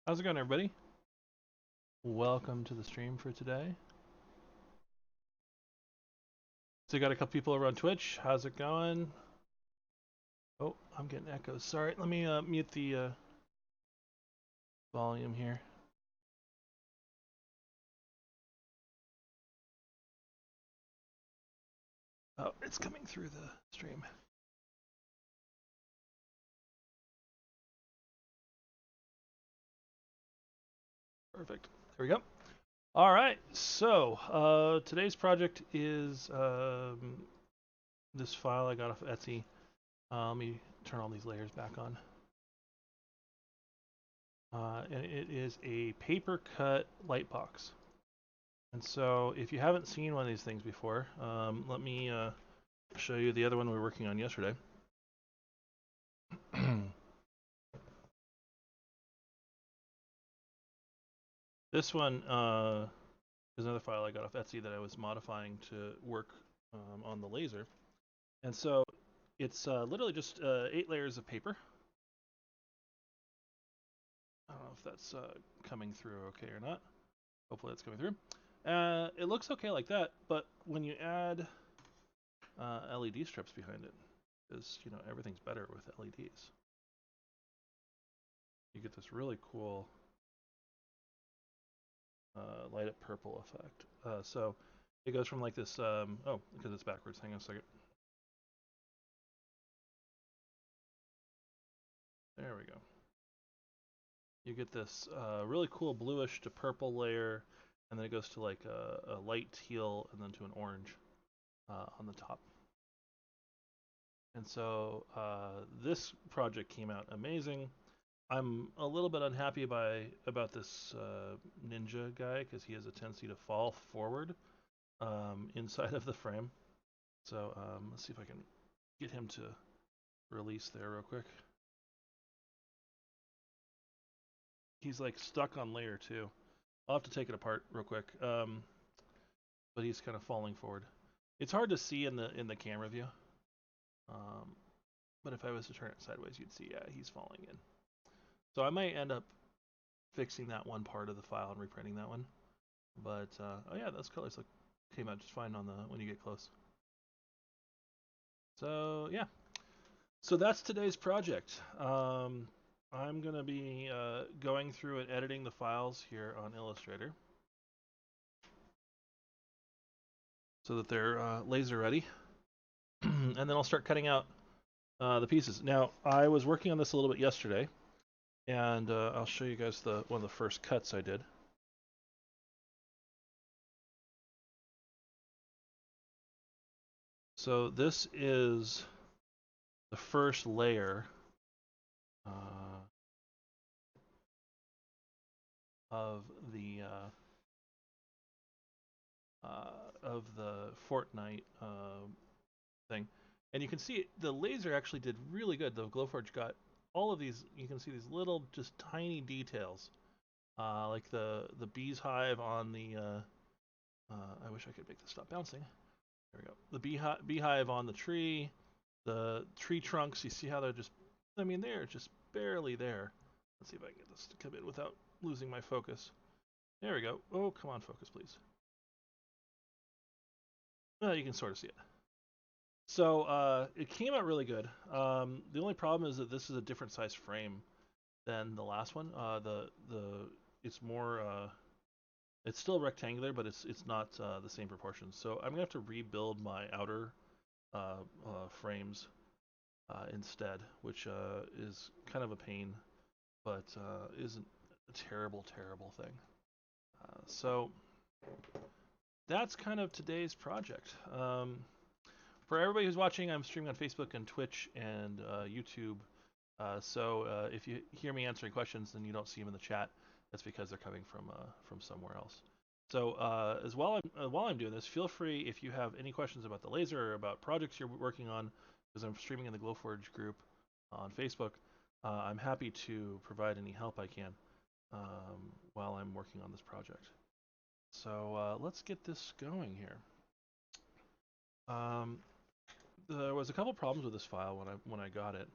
How's it going, everybody? Welcome to the stream for today. So, got a couple people over on Twitch. How's it going? Oh, I'm getting echoes. Sorry, let me mute the volume here. Oh, it's coming through the stream. Perfect. There we go. All right. So, today's project is this file I got off Etsy. Let me turn all these layers back on. And it is a paper cut light box. And so, if you haven't seen one of these things before, let me show you the other one we were working on yesterday. This one is another file I got off Etsy that I was modifying to work on the laser. And so it's literally just 8 layers of paper. I don't know if that's coming through okay or not. Hopefully it's coming through. It looks okay like that, but when you add LED strips behind it, because everything's better with LEDs, you get this really cool light up purple effect. So it goes from like this. Oh, because it's backwards. Hang on a second. There we go. You get this really cool bluish to purple layer, and then it goes to like a light teal, and then to an orange on the top. And so this project came out amazing. I'm a little bit unhappy about this ninja guy because he has a tendency to fall forward inside of the frame. So let's see if I can get him to release there real quick. He's like stuck on layer 2. I'll have to take it apart real quick. But he's kind of falling forward. It's hard to see in the camera view. Um, but if I was to turn it sideways, you'd see, yeah, he's falling in. So I might end up fixing that one part of the file and reprinting that one. But oh yeah, those colors came out just fine on the when you get close. So yeah, so that's today's project. I'm gonna be going through and editing the files here on Illustrator so that they're laser ready, and then I'll start cutting out the pieces. Now I was working on this a little bit yesterday, and I'll show you guys one of the first cuts I did. So this is the first layer of the Fortnite thing, and you can see the laser actually did really good. The Glowforge got all of these. You can see these little, just tiny details, like the bee's hive on the. I wish I could make this stop bouncing. There we go. The beehive on the tree, the tree trunks. You see how they're just. I mean, they're just barely there. Let's see if I can get this to come in without losing my focus. There we go. Oh, come on, focus, please. Well, you can sort of see it. So it came out really good. The only problem is that this is a different size frame than the last one. The it's more it's still rectangular, but it's not the same proportions. So I'm gonna have to rebuild my outer frames instead, which is kind of a pain, but isn't a terrible thing. So that's kind of today's project. For everybody who's watching, I'm streaming on Facebook and Twitch and YouTube. So if you hear me answering questions and you don't see them in the chat, that's because they're coming from somewhere else. So as while I'm doing this, feel free if you have any questions about the laser or about projects you're working on, because I'm streaming in the Glowforge group on Facebook. I'm happy to provide any help I can while I'm working on this project. So let's get this going here. Um, there was a couple problems with this file when I got it.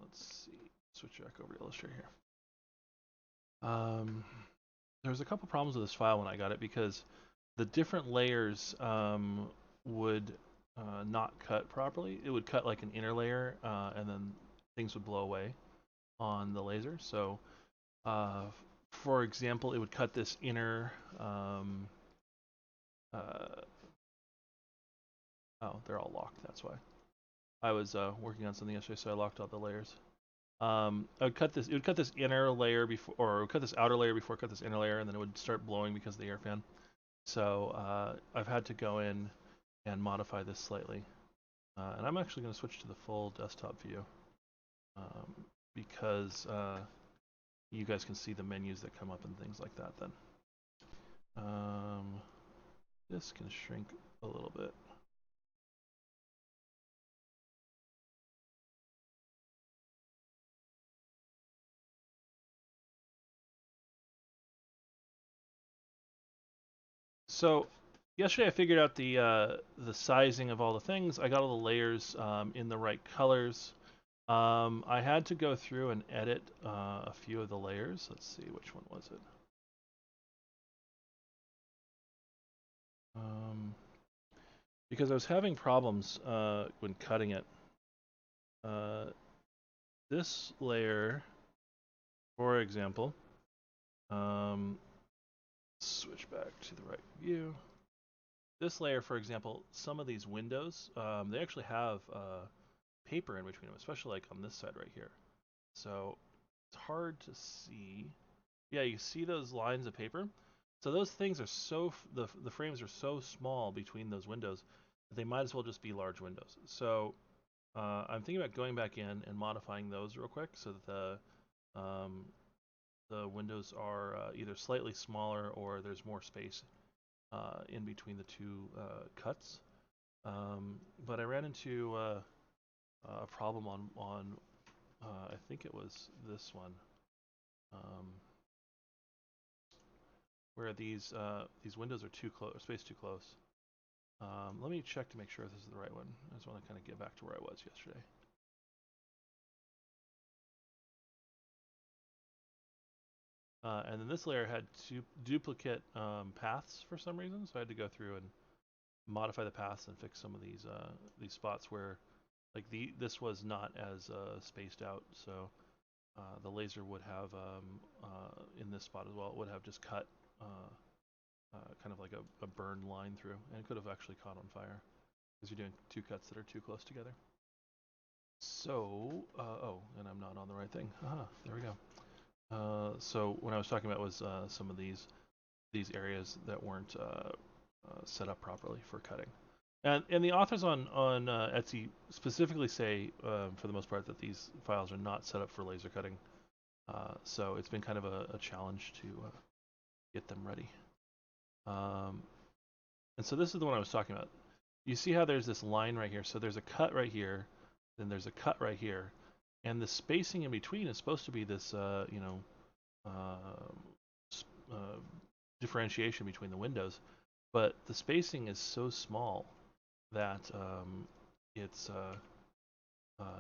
Let's see. Switch back over to Illustrator here. Um, there was a couple problems with this file when I got it because the different layers would not cut properly. It would cut like an inner layer, and then things would blow away on the laser. So, uh, for example, it would cut this inner. Uh, oh, they're all locked. That's why. I was working on something yesterday, so I locked all the layers. I would cut this. It would cut this inner layer before, or it would cut this outer layer before it cut this inner layer, and then it would start blowing because of the air fan. So I've had to go in and modify this slightly. And I'm actually going to switch to the full desktop view um, because you guys can see the menus that come up and things like that then. This can shrink a little bit. So yesterday I figured out the sizing of all the things. I got all the layers in the right colors. I had to go through and edit a few of the layers. Let's see, which one was it? Because I was having problems when cutting it. Uh, this layer, for example, um, switch back to the right view. This layer, for example, some of these windows, they actually have paper in between them, especially like on this side right here. So it's hard to see. Yeah, you see those lines of paper? So those things are the frames are so small between those windows that they might as well just be large windows. So I'm thinking about going back in and modifying those real quick so that the windows are either slightly smaller or there's more space in between the two cuts. But I ran into a problem on I think it was this one, um, where these windows are too close, spaced too close. Let me check to make sure this is the right one. I just want to kind of get back to where I was yesterday. And then this layer had two duplicate paths for some reason, so I had to go through and modify the paths and fix some of these spots where like this was not as spaced out, so the laser would have in this spot as well. It would have just cut kind of like a burned line through, and it could have actually caught on fire because you're doing two cuts that are too close together. So, oh, and I'm not on the right thing. There we go. So what I was talking about was some of these areas that weren't set up properly for cutting. And the authors on Etsy specifically say, for the most part, that these files are not set up for laser cutting. So it's been kind of a challenge to get them ready. And so this is the one I was talking about. You see how there's this line right here. So there's a cut right here, then there's a cut right here, and the spacing in between is supposed to be this, uh, uh, differentiation between the windows, but the spacing is so small that it's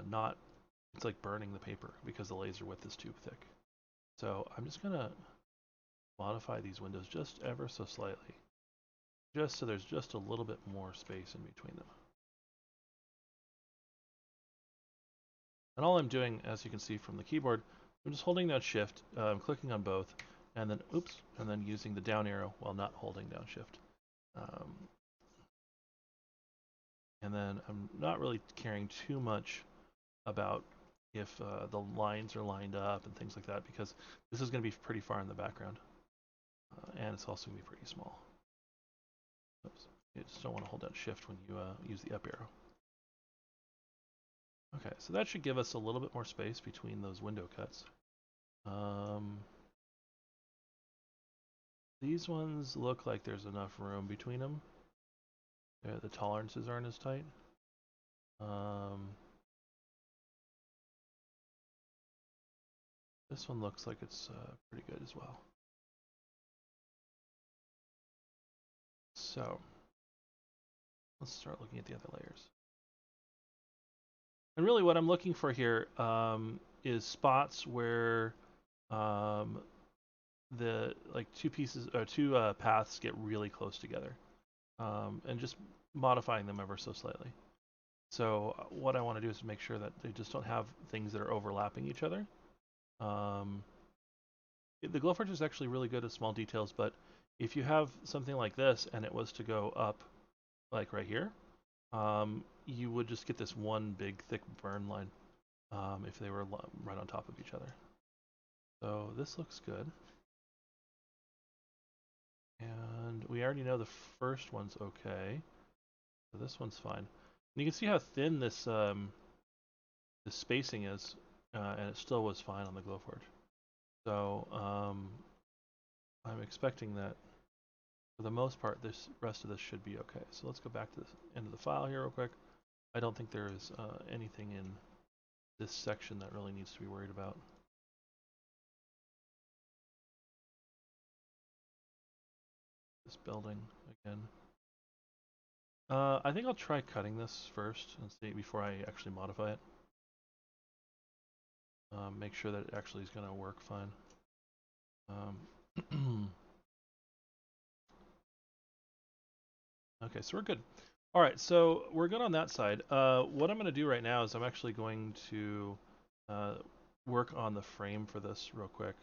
not. It's like burning the paper because the laser width is too thick. So I'm just gonna modify these windows just ever so slightly, just so there's just a little bit more space in between them. And all I'm doing, as you can see from the keyboard, I'm just holding down Shift, clicking on both, and then oops, and then using the down arrow while not holding down Shift. Um, and then I'm not really caring too much about if the lines are lined up and things like that because this is going to be pretty far in the background, and it's also going to be pretty small. Oops. You just don't want to hold down Shift when you use the up arrow. Okay, so that should give us a little bit more space between those window cuts. These ones look like there's enough room between them. The tolerances aren't as tight. This one looks like it's pretty good as well. So let's start looking at the other layers. And really what I'm looking for here is spots where um, the like two pieces or two paths get really close together, and just modifying them ever so slightly. So what I want to do is make sure that they just don't have things that are overlapping each other. Um, the Glowforge is actually really good at small details, but if you have something like this and it was to go up, like right here, you would just get this one big thick burn line if they were right on top of each other. So this looks good. And we already know the first one's okay. So this one's fine. And you can see how thin this the spacing is, and it still was fine on the Glowforge. So I'm expecting that for the most part, this rest of this should be okay. So let's go back to the end of the file here real quick. I don't think there is anything in this section that really needs to be worried about. This building again. I think I'll try cutting this first and see before I actually modify it. Make sure that it actually is going to work fine. Okay, so we're good. All right, so we're good on that side. What I'm going to do right now is I'm actually going to work on the frame for this real quick.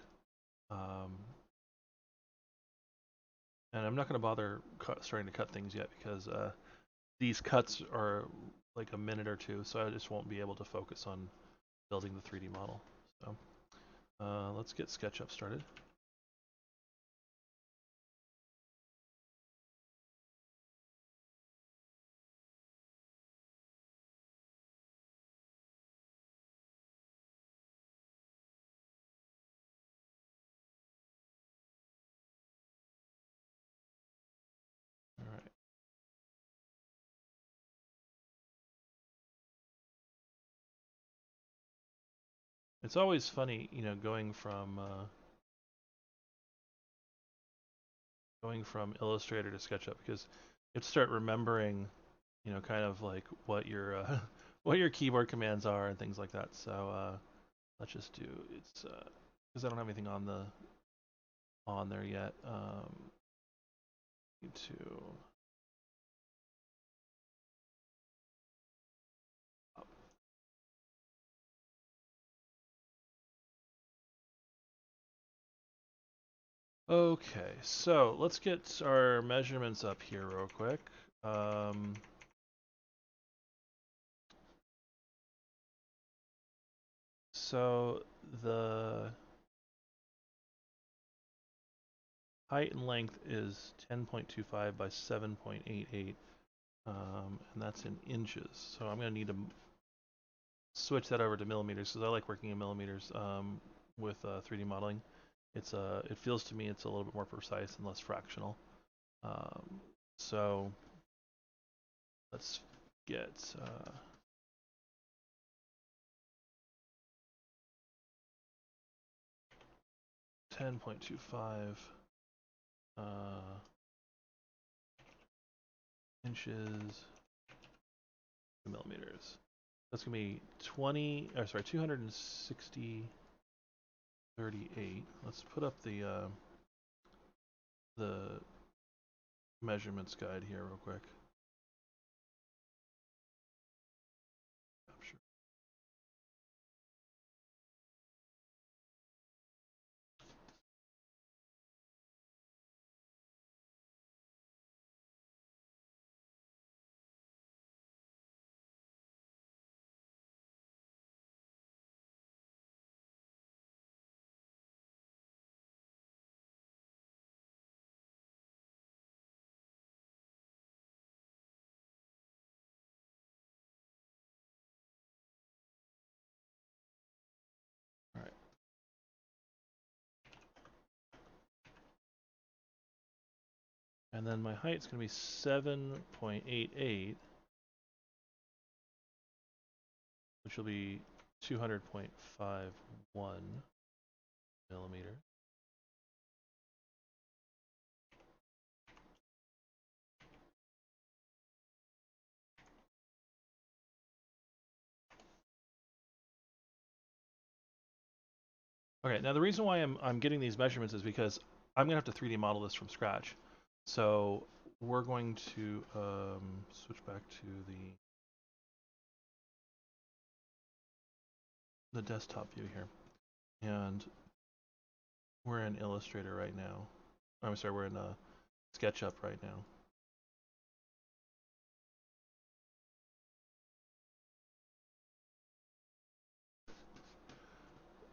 And I'm not going to bother starting to cut things yet because these cuts are like a minute or two, so I just won't be able to focus on building the 3D model. So let's get SketchUp started. All right. It's always funny, you know, going from Illustrator to SketchUp because you have to start remembering, you know, kind of like what your what your keyboard commands are and things like that. So let's just do it's because I don't have anything on there yet. Need to Okay, so let's get our measurements up here real quick. So the height and length is 10.25 by 7.88, and that's in inches. So I'm going to need to switch that over to millimeters because I like working in millimeters with 3D modeling. It feels to me it's a little bit more precise and less fractional. So let's get 10.25 inches to millimeters. That's gonna be 260 38. Let's put up the measurements guide here real quick. Sure. All right. And then my height's gonna be 7.88, which will be 200.51 millimeter. Okay, now the reason why I'm getting these measurements is because I'm gonna have to 3D model this from scratch. So we're going to switch back to the desktop view here, and we're in Illustrator right now. I'm sorry, we're in SketchUp right now.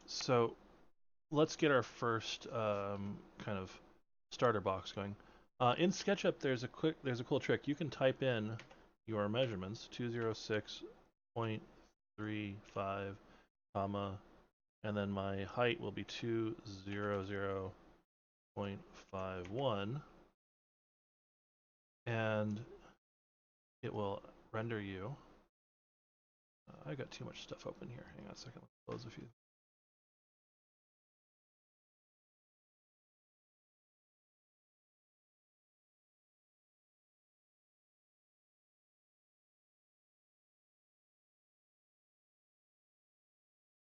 So let's get our first kind of starter box going. In SketchUp, there's a cool trick. You can type in your measurements, 206.35, comma, and then my height will be 200.51, and it will render you. I got too much stuff open here. Hang on a second. Let's close a few.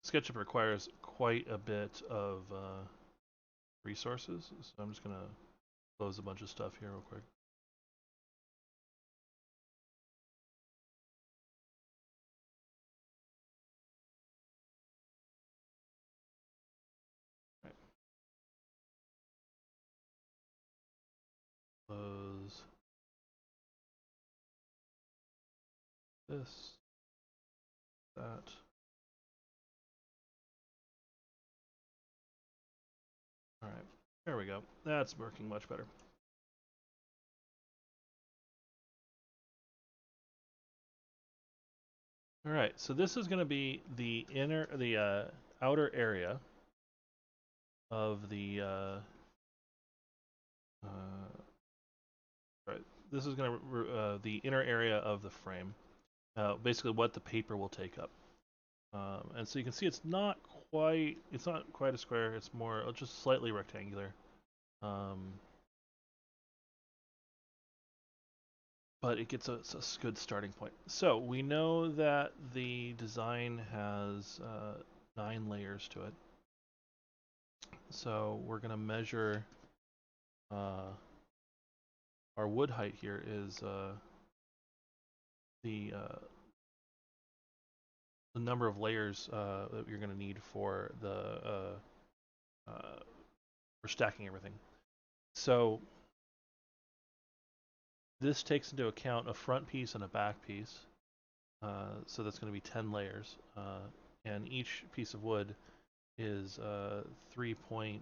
SketchUp requires quite a bit of resources, so I'm just gonna close a bunch of stuff here real quick. Right. Close this, that. All right, there we go. That's working much better. All right, so this is going to be the outer area of the right. This is going to the inner area of the frame. Basically, what the paper will take up. And so you can see it's not quite a square. It's more just slightly rectangular. Um, but it gets a good starting point. So we know that the design has 9 layers to it. So we're going to measure our wood height here is the number of layers that you're going to need for for stacking everything. So this takes into account a front piece and a back piece. So that's going to be 10 layers. And each piece of wood is 3.2.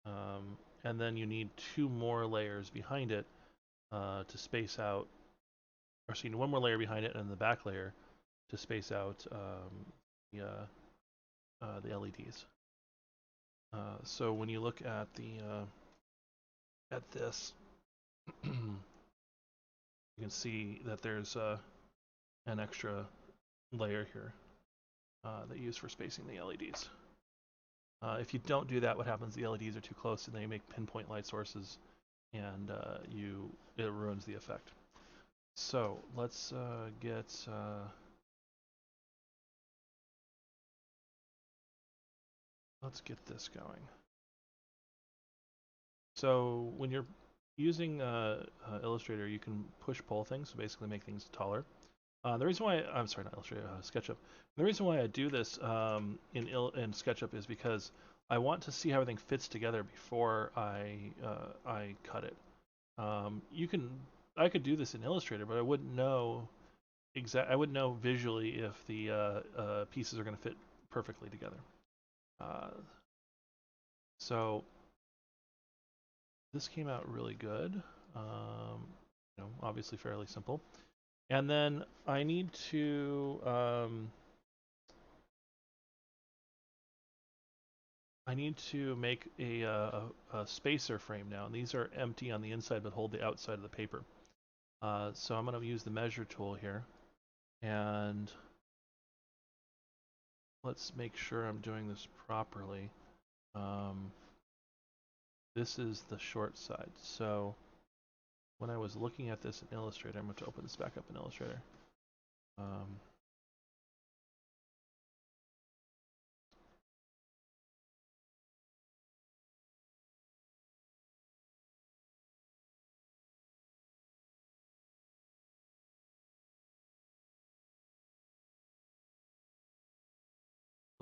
And then you need 2 more layers behind it to space out, or so you need 1 more layer behind it and the back layer to space out the LEDs. So when you look at this, you can see that there's an extra layer here that you use for spacing the LEDs. If you don't do that, what happens? The LEDs are too close and they make pinpoint light sources, and it ruins the effect. So let's get this going. So when you're using Illustrator, you can push-pull things, so basically make things taller. The reason why I'm sorry, not Illustrator, SketchUp. The reason why I do this in SketchUp is because I want to see how everything fits together before I cut it. I could do this in Illustrator, but I wouldn't know I wouldn't know visually if the pieces are going to fit perfectly together. So this came out really good. Obviously fairly simple. And then I need to make a spacer frame now. And these are empty on the inside but hold the outside of the paper. So I'm going to use the measure tool here. And let's make sure I'm doing this properly. This is the short side. So when I was looking at this in Illustrator, I'm going to open this back up in Illustrator.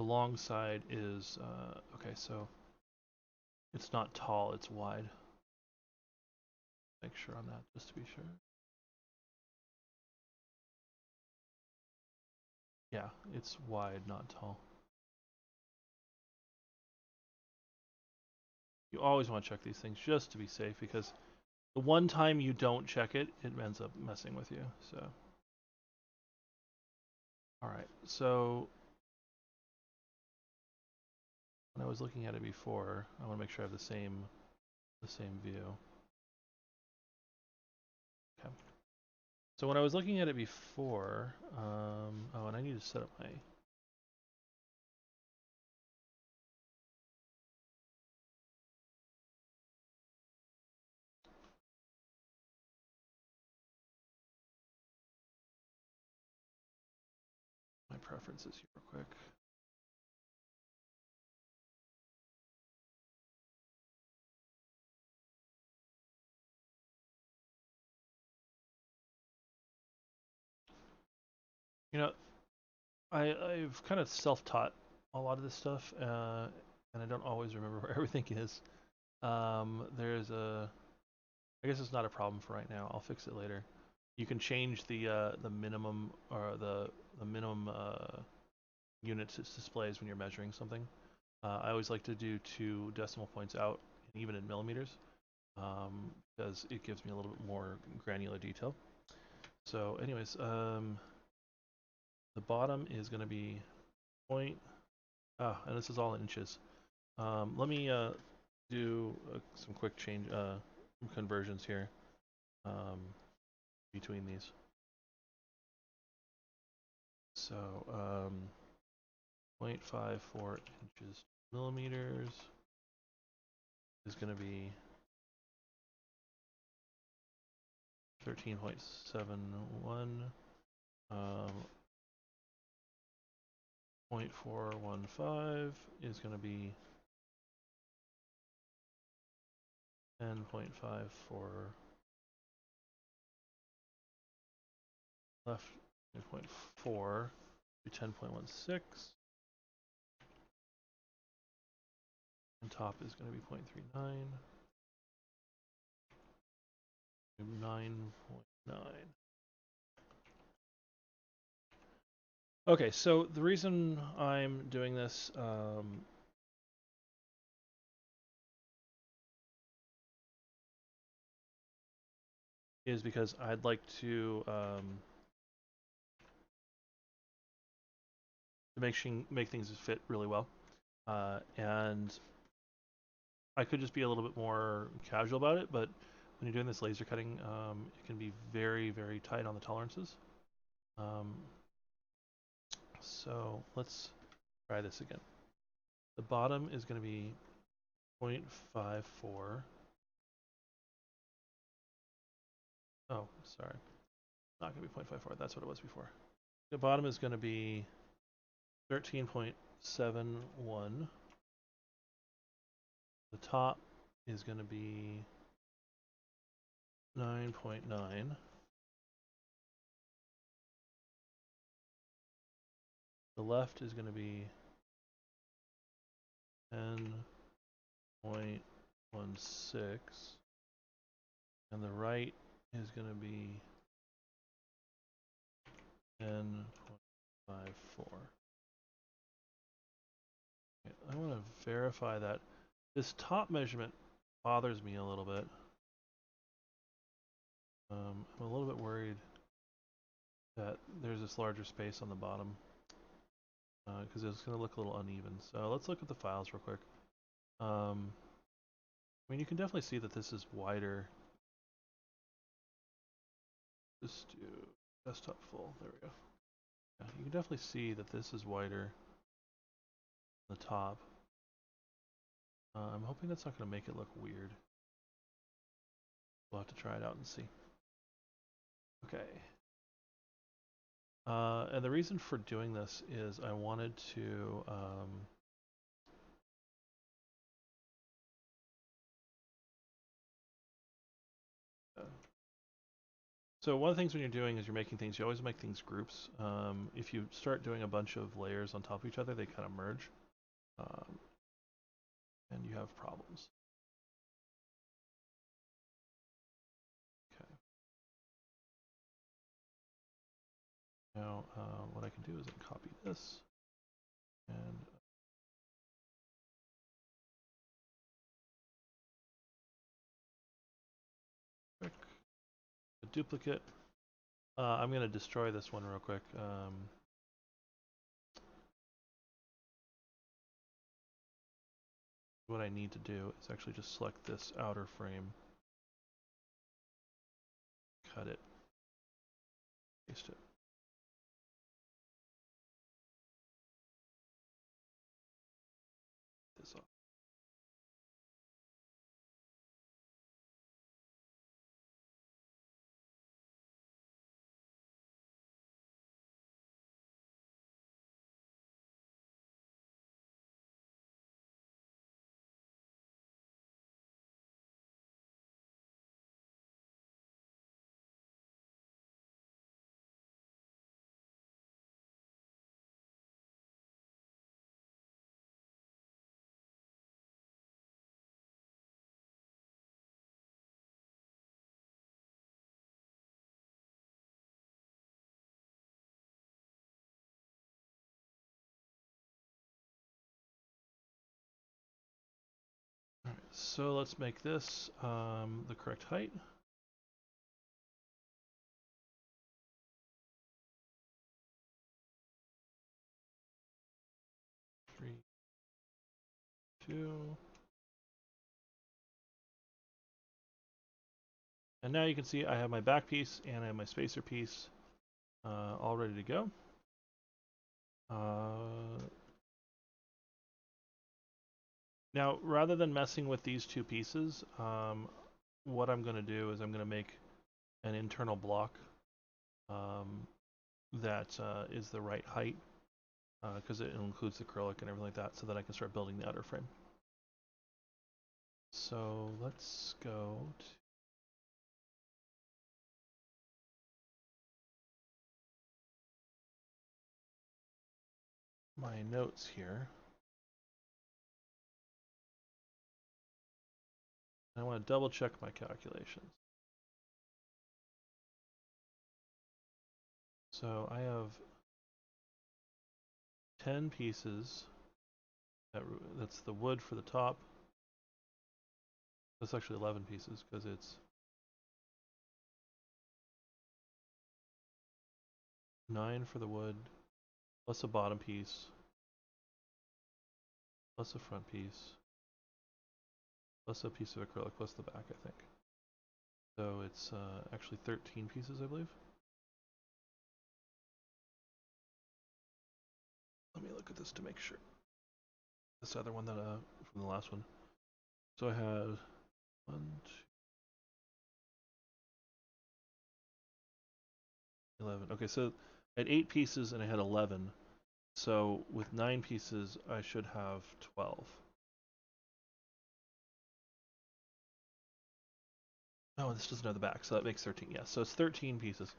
The long side is, okay, so it's not tall, it's wide. Make sure on that, just to be sure. Yeah, it's wide, not tall. You always want to check these things just to be safe, because the one time you don't check it, it ends up messing with you. So, all right. So when I was looking at it before, I want to make sure I have the same view. Okay. So when I was looking at it before, oh, and I need to set up my preferences here real quick. You know, I've kind of self-taught a lot of this stuff, and I don't always remember where everything is. There's a, I guess it's not a problem for right now. I'll fix it later. You can change the minimum or the minimum units it displays when you're measuring something. I always like to do 2 decimal points out, even in millimeters, because it gives me a little bit more granular detail. So, anyways, the bottom is going to be point. And this is all in inches. Let me do some quick change conversions here between these. So 0.54 inches millimeters is going to be 13.71. 0.415 is going to be 10.54. Left 0.4 to 10.16. And top is going to be 0.39. 9.9. Okay, so the reason I'm doing this is because I'd like to make things fit really well, and I could just be a little bit more casual about it. But when you're doing this laser cutting, it can be very, very tight on the tolerances. So let's try this again. The bottom is going to be 0.54. Oh, sorry. Not going to be 0.54. That's what it was before. The bottom is going to be 13.71. The top is going to be 9.9. The left is going to be 10.16. And the right is going to be 10.54. Okay, I want to verify that this top measurement bothers me a little bit. I'm a little bit worried that there's this larger space on the bottom because it's going to look a little uneven. So let's look at the files real quick. I mean, you can definitely see that this is wider. Just do desktop full. There we go. Yeah, you can definitely see that this is wider on the top. I'm hoping that's not going to make it look weird. We'll have to try it out and see. Okay. And the reason for doing this is I wanted to So one of the things when you're doing is you're making things, you always make things groups. If you start doing a bunch of layers on top of each other, they kind of merge, um, and you have problems. Okay. Now what I can do is I can copy this and quick a duplicate. I'm going to destroy this one real quick. What I need to do is actually just select this outer frame, cut it, paste it. This off. All right, so let's make this the correct height. Three, two. And now you can see I have my back piece and I have my spacer piece all ready to go. Now, rather than messing with these two pieces, what I'm going to do is I'm going to make an internal block that is the right height because it includes the acrylic and everything like that, so that I can start building the outer frame. So let's go to my notes here. I want to double check my calculations. So I have 10 pieces. That's the wood for the top. That's actually 11 pieces because it's 9 for the wood, plus a bottom piece, plus a front piece, plus a piece of acrylic, plus the back, I think. So it's actually 13 pieces, I believe. Let me look at this to make sure. This other one that from the last one. So I had 1, 2, 11. Okay, so I had 8 pieces and I had 11. So with 9 pieces, I should have 12. Oh, this doesn't have the back, so that makes 13. Yeah, so it's 13 pieces.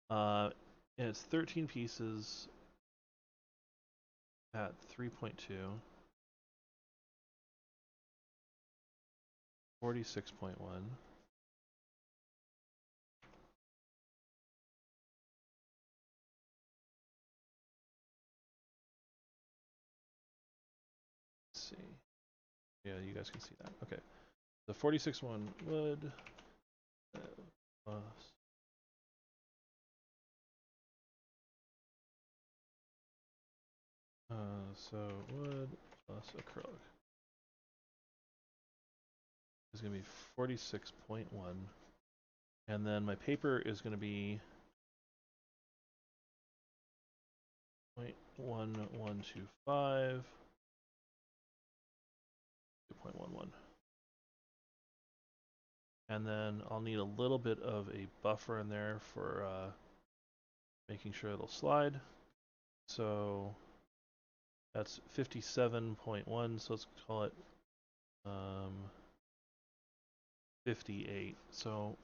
And it's 13 pieces at 3.2. 46.1. Let's see. Yeah, you guys can see that. Okay. The 46.1 wood plus so wood plus acrylic is going to be 46.1, and then my paper is going to be 0.1125, 2.11. And then I'll need a little bit of a buffer in there for making sure it'll slide. So that's 57.1, so let's call it 58. So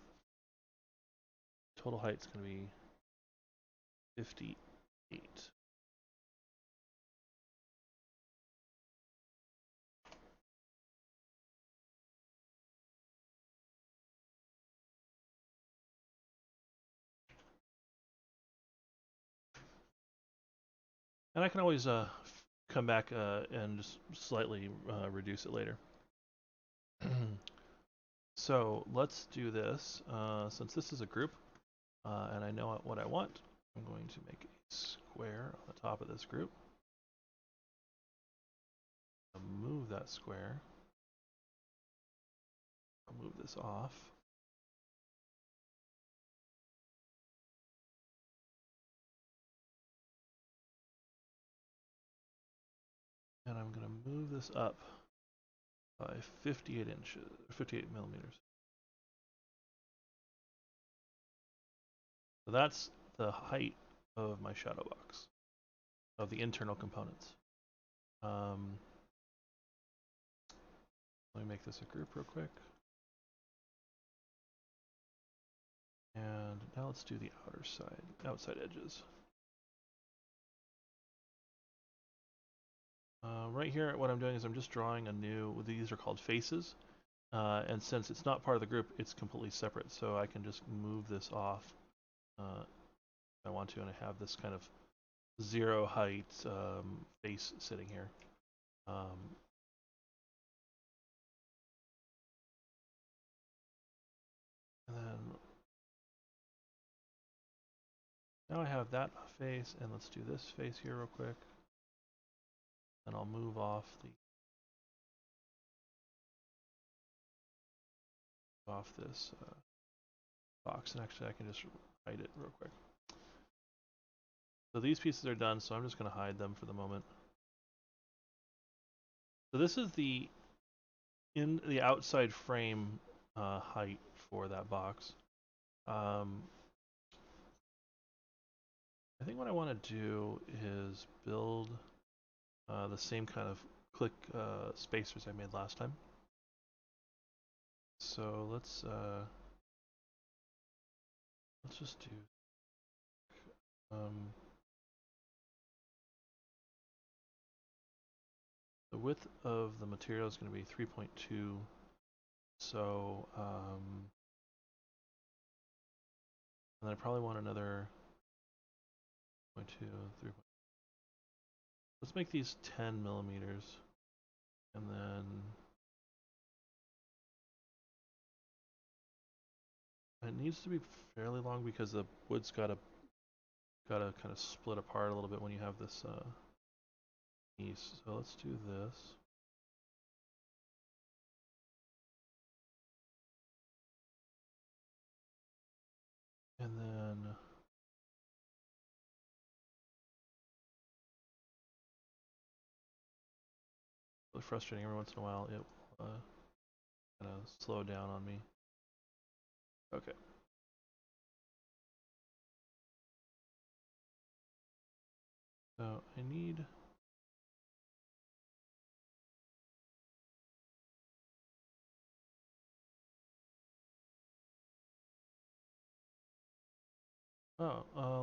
total height's going to be 58. And I can always come back and just slightly reduce it later. So let's do this. Since this is a group, and I know what I want, I'm going to make a square on the top of this group. I'll move that square. I'll move this off. And I'm going to move this up by 58 inches, 58 millimeters. So that's the height of my shadow box, of the internal components. Let me make this a group real quick. And now let's do the outside edges. Right here, what I'm doing is I'm just drawing a new, these are called faces. And since it's not part of the group, it's completely separate. So I can just move this off if I want to, and I have this kind of zero height face sitting here. And then now I have that face, and let's do this face here real quick. And I'll move off this box, and actually I can just hide it real quick. So these pieces are done, so I'm just going to hide them for the moment. So this is the outside frame height for that box. I think what I want to do is build the same kind of click spacers I made last time. So let's just do the width of the material is going to be 3.2. So and then I probably want another 0.2, 3. Let's make these 10 millimeters, and then it needs to be fairly long because the wood's gotta kind of split apart a little bit when you have this piece. So let's do this. And then really frustrating every once in a while it will kind of slow down on me. Okay. So I need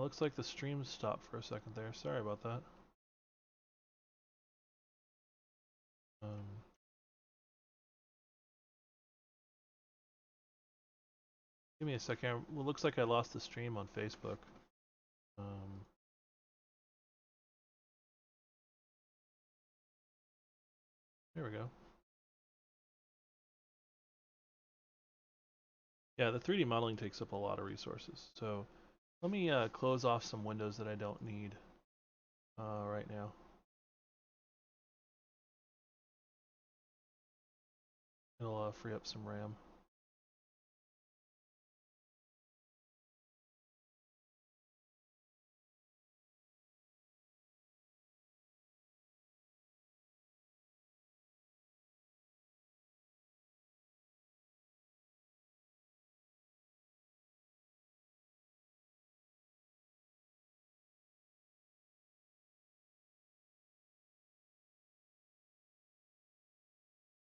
looks like the stream stopped for a second there. Sorry about that. Give me a second. Well, looks like I lost the stream on Facebook. There we go. Yeah, the 3D modeling takes up a lot of resources. So let me close off some windows that I don't need right now. It'll free up some RAM.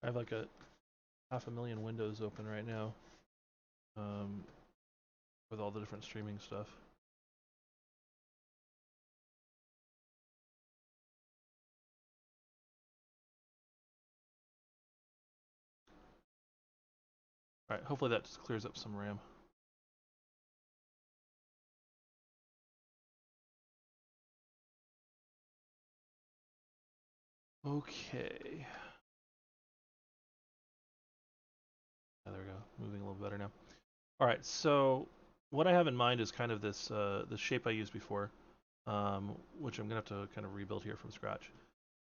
I have like a 500,000 windows open right now. with all the different streaming stuff. Alright, hopefully that just clears up some RAM. Okay. There we go. Moving a little better now. Alright, so what I have in mind is kind of this the shape I used before, which I'm going to have to kind of rebuild here from scratch.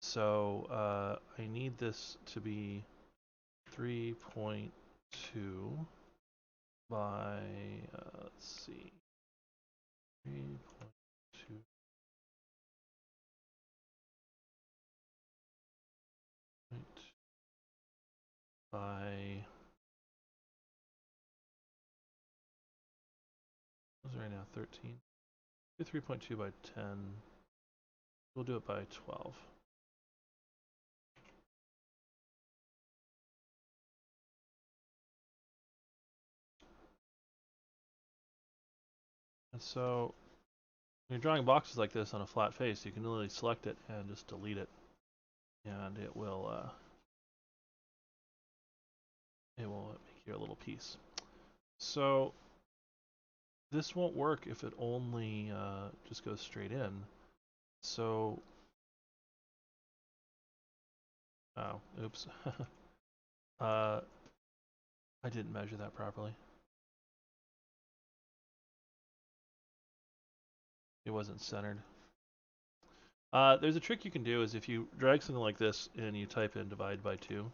So I need this to be 3.2 by, let's see, 3.2 by, what's it right now, 13? Do 3.2 by 10. We'll do it by 12. And so when you're drawing boxes like this on a flat face, you can literally select it and just delete it, and it will make you a little piece. So this won't work if it only just goes straight in. So, oh, oops. I didn't measure that properly. It wasn't centered. There's a trick you can do is if you drag something like this and you type in divide by 2,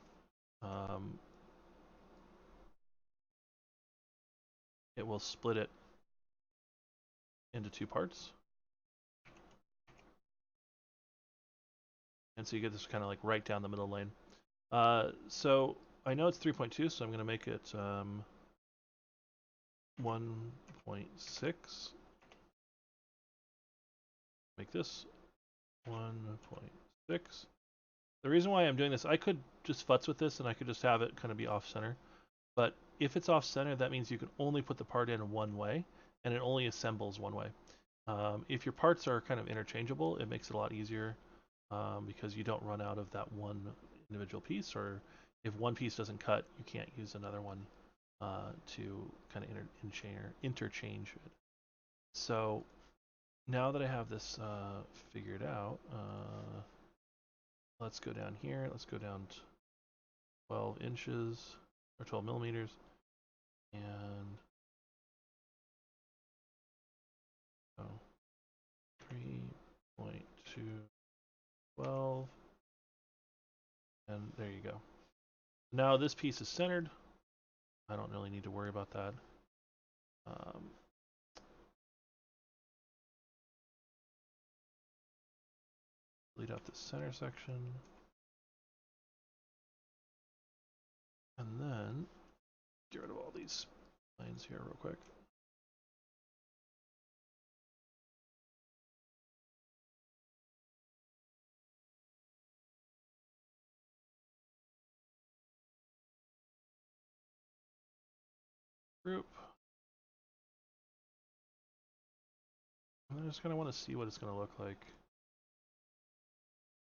it will split it into 2 parts. And so you get this kind of like right down the middle lane. So I know it's 3.2, so I'm going to make it 1.6. Make this 1.6. The reason why I'm doing this, I could just futz with this and I could just have it kind of be off-center. But if it's off-center, that means you can only put the part in one way, and it only assembles one way. If your parts are kind of interchangeable, it makes it a lot easier because you don't run out of that one individual piece, or if one piece doesn't cut, you can't use another one to kind of interchange it. So now that I have this figured out, let's go down here. Let's go down to 12 inches or 12 millimeters, and oh, 3.212, and there you go. Now this piece is centered. I don't really need to worry about that. Delete out the center section. And then get rid of all these lines here real quick. Group. And I just kind of want to see what it's going to look like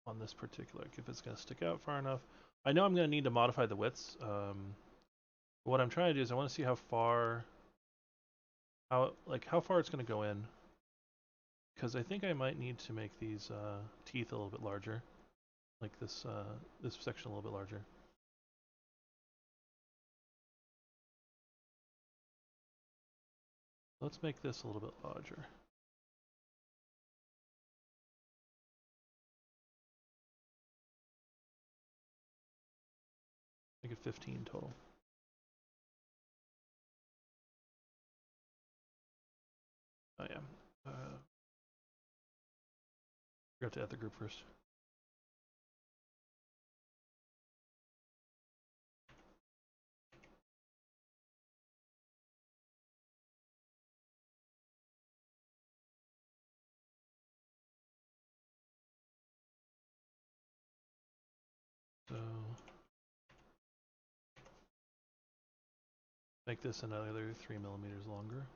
on this particular, like if it's going to stick out far enough. I know I'm going to need to modify the widths. What I'm trying to do is I want to see how far it's going to go in, because I think I might need to make these teeth a little bit larger, like this section a little bit larger. Let's make this a little bit larger. Make it 15 total. Oh yeah. We have to add the group first. So make this another 3 millimeters longer.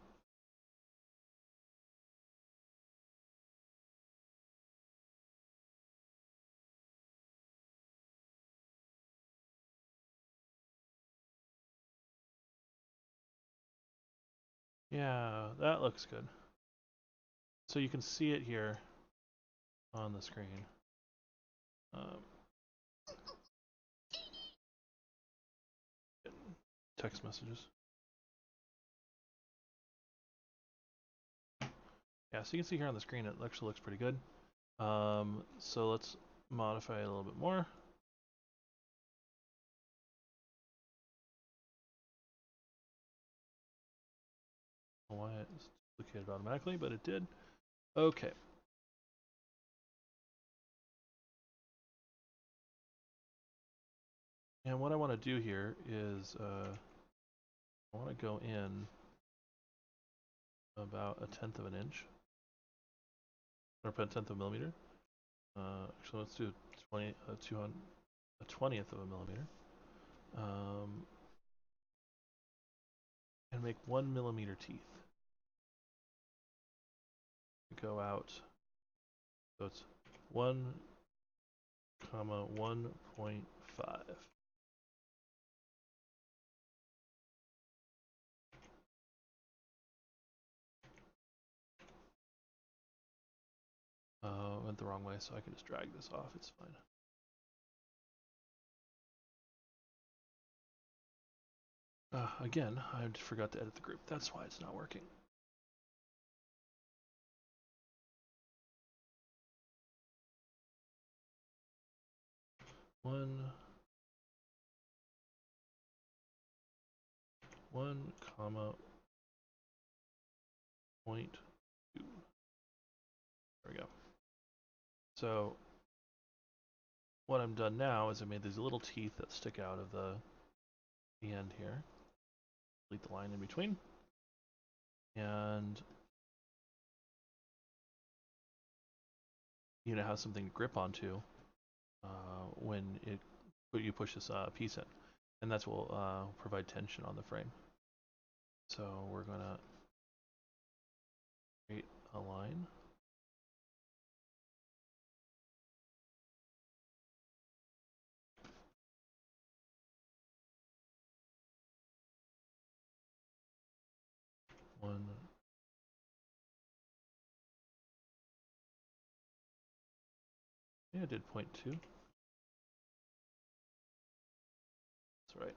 Yeah, that looks good. So you can see it here on the screen. Text messages. Yeah, so you can see here on the screen it actually looks pretty good. So let's modify it a little bit more. Why it's duplicated automatically, but it did. Okay. And what I want to do here is I want to go in about 1/10 of an inch, or 1/10 of a millimeter. Actually, let's do 1/20th of a millimeter, and make 1 millimeter teeth. Go out, so it's 1, 1.5. Went the wrong way, so I can just drag this off. It's fine. Again, I forgot to edit the group. That's why it's not working. One, 1.2. There we go. So what I'm done now is I made these little teeth that stick out of the end here. Delete the line in between. And you know, have something to grip onto when you push this piece in. And that's what will provide tension on the frame. So we're going to create a line. One. Yeah, I did 0.2. That's right.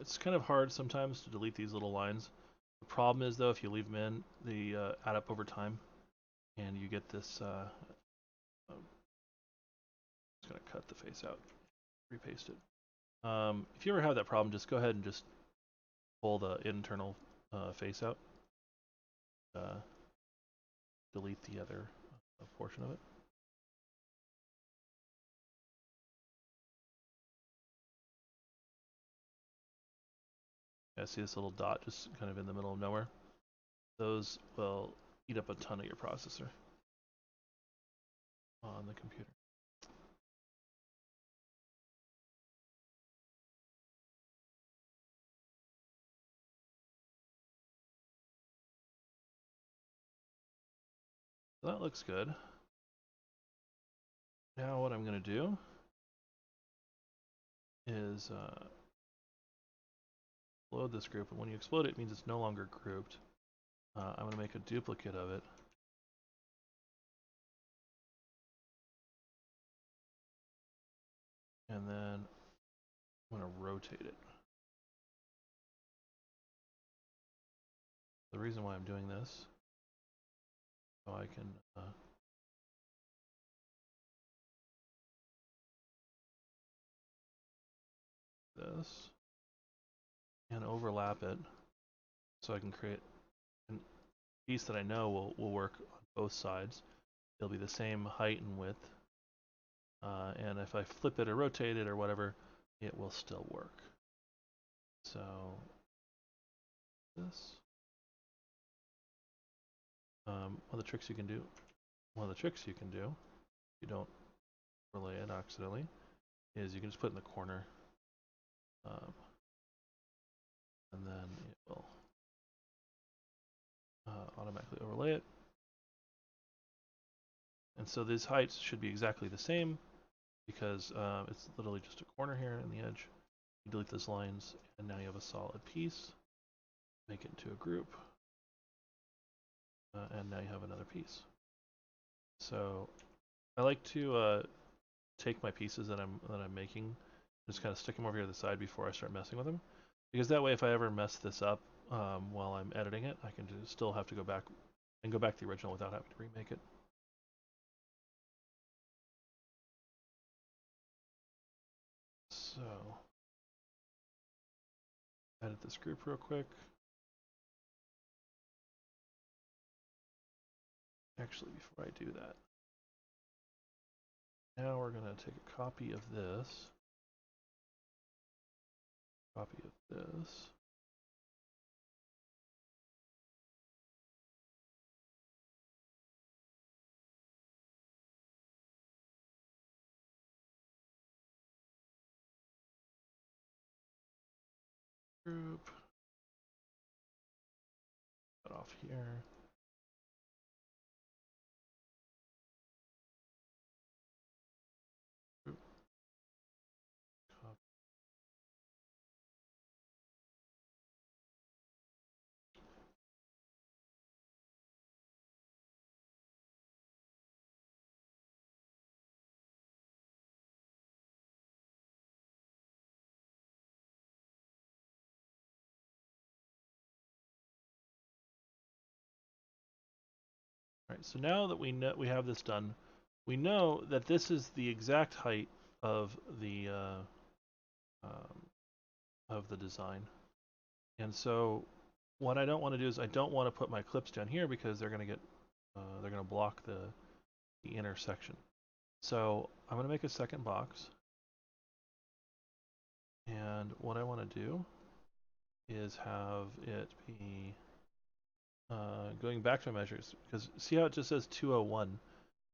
It's kind of hard sometimes to delete these little lines. The problem is, though, if you leave them in, they add up over time, and you get this. I'm just gonna cut the face out, repaste it. If you ever have that problem, just go ahead and just pull the internal face out. Delete the other portion of it. Yeah, see this little dot just kind of in the middle of nowhere? Those will eat up a ton of your processor on the computer. So that looks good. Now what I'm going to do is explode this group, and when you explode it, it means it's no longer grouped. I'm going to make a duplicate of it. And then I'm going to rotate it. The reason why I'm doing this, so I can this and overlap it, so I can create a piece that I know will work on both sides. It'll be the same height and width, and if I flip it or rotate it or whatever, it will still work. So this. One of the tricks you can do, you don't relay it accidentally, is you can just put it in the corner, and then it will automatically overlay it. And so these heights should be exactly the same because it's literally just a corner here in the edge. You delete those lines, and now you have a solid piece. Make it into a group, and now you have another piece. So I like to take my pieces that I'm making, just kind of stick them over here to the side before I start messing with them, because that way, if I ever mess this up while I'm editing it, I can still have to go back to the original without having to remake it. So edit this group real quick. Actually, before I do that, now we're going to take a copy of this, group, cut off here. Group, copy. All right, so now that we have this done, we know that this is the exact height of the design. And so what I don't want to do is I don't want to put my clips down here because they're going to block the intersection. So I'm going to make a second box, and what I want to do is have it be going back to my measures, because see how it just says 201.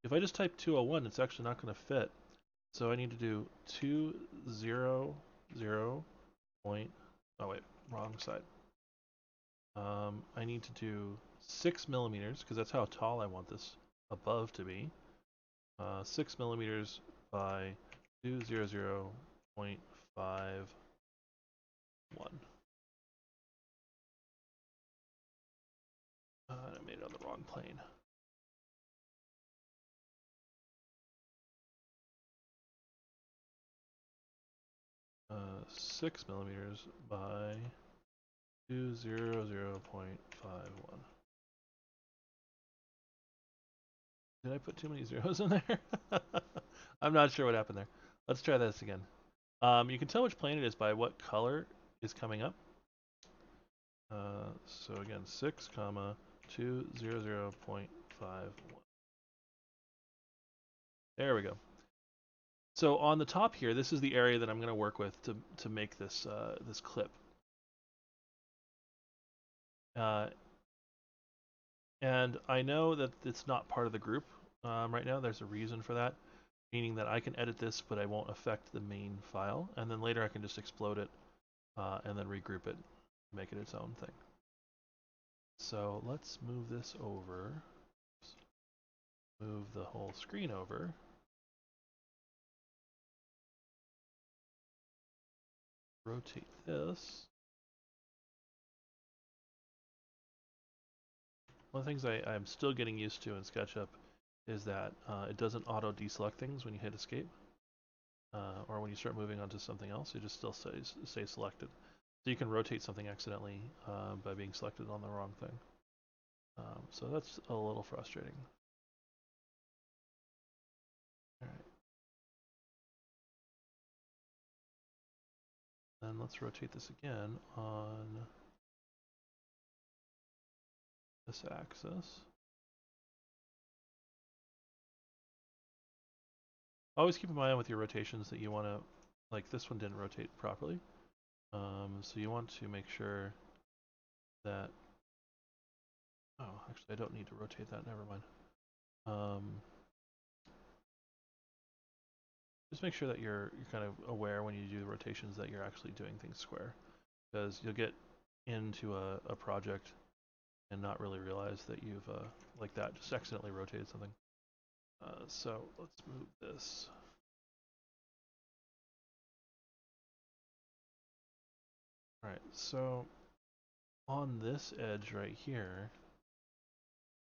If I just type 201, it's actually not going to fit. So I need to do 200 point. Oh wait, wrong side. I need to do 6 millimeters because that's how tall I want this above to be. 6 millimeters by 200.51. I made it on the wrong plane. Uh, 6 millimeters by 200.51. Did I put too many zeros in there? I'm not sure what happened there. Let's try this again. You can tell which plane it is by what color is coming up. So again, 6 comma 200.51. There we go. So on the top here, this is the area that I'm going to work with to make this this clip. And I know that it's not part of the group right now. There's a reason for that, meaning that I can edit this, but I won't affect the main file. And then later I can just explode it and then regroup it, make it its own thing. So let's move this over. Move the whole screen over. Rotate this. One of the things I'm still getting used to in SketchUp is that it doesn't auto deselect things when you hit escape. Or when you start moving on to something else, it just still stays selected. So you can rotate something accidentally by being selected on the wrong thing. So that's a little frustrating. All right. Then let's rotate this again on this axis. Always keep in mind with your rotations that you want to, like this one didn't rotate properly. So you want to make sure that, oh, actually I don't need to rotate that, never mind. just make sure that you're kind of aware when you do the rotations that you're actually doing things square, because you'll get into a project and not really realize that you've like that just accidentally rotated something. So let's move this. All right, so on this edge right here,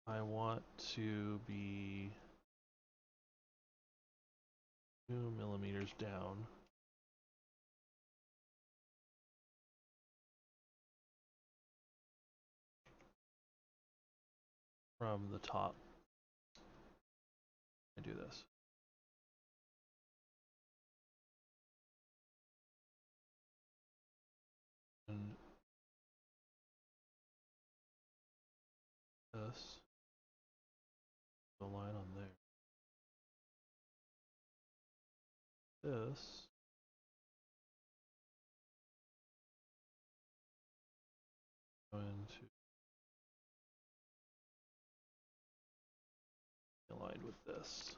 I want to be 2 millimeters down. From the top. I do this. And this, the line on there. This, going to be aligned with this.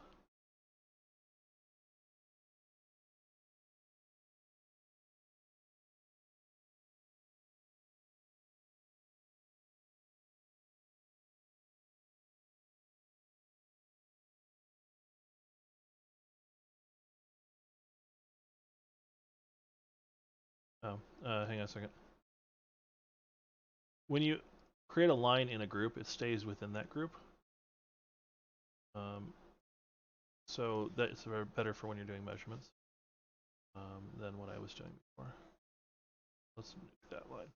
Oh, hang on a second. When you create a line in a group, it stays within that group. So that's better for when you're doing measurements than what I was doing before. Let's nuke that line.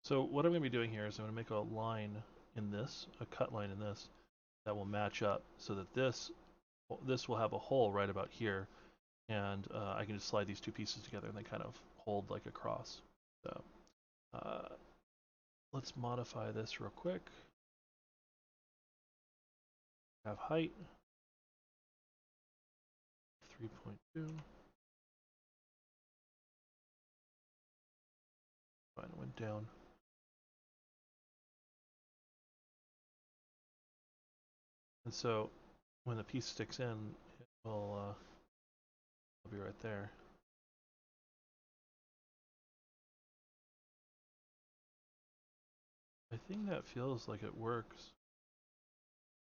So what I'm going to be doing here is I'm going to make a line in this, a cut line in this, that will match up so that this will have a hole right about here, and I can just slide these two pieces together and they kind of hold like a cross. So let's modify this real quick. Have height 3.2. Fine, it went down. And so when the piece sticks in, it will be right there. I think that feels like it works.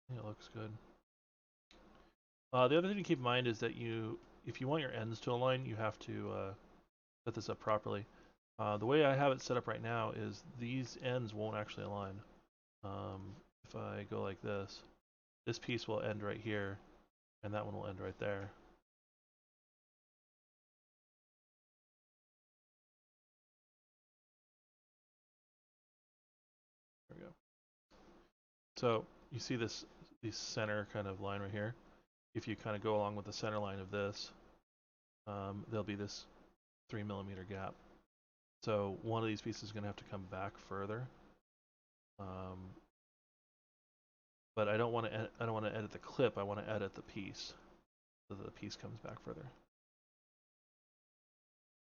I think it looks good. The other thing to keep in mind is that if you want your ends to align, you have to set this up properly. The way I have it set up right now is these ends won't actually align. If I go like this piece will end right here, and that one will end right there. There we go. So you see this center kind of line right here. If you kind of go along with the center line of this, there'll be this 3 millimeter gap. So one of these pieces is going to have to come back further. But I don't want to edit the clip. I want to edit the piece so that the piece comes back further.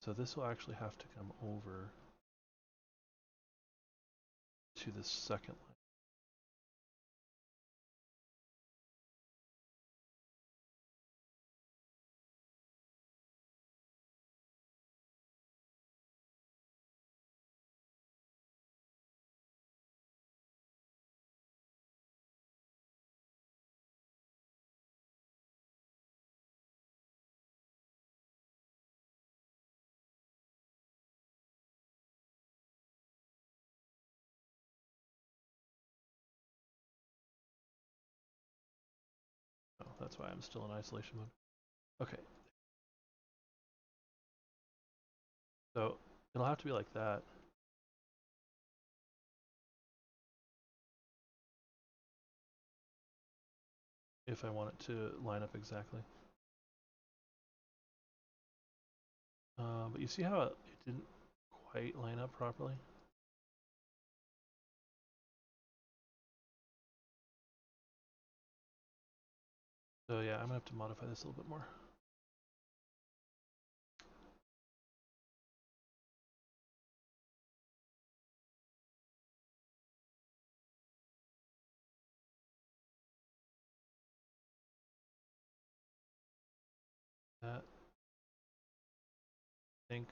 So this will actually have to come over to the second line. Oh, that's why I'm still in isolation mode. Okay. So it'll have to be like that. if I want it to line up exactly. But you see how it didn't quite line up properly? So yeah, I'm gonna have to modify this a little bit more. That, I think.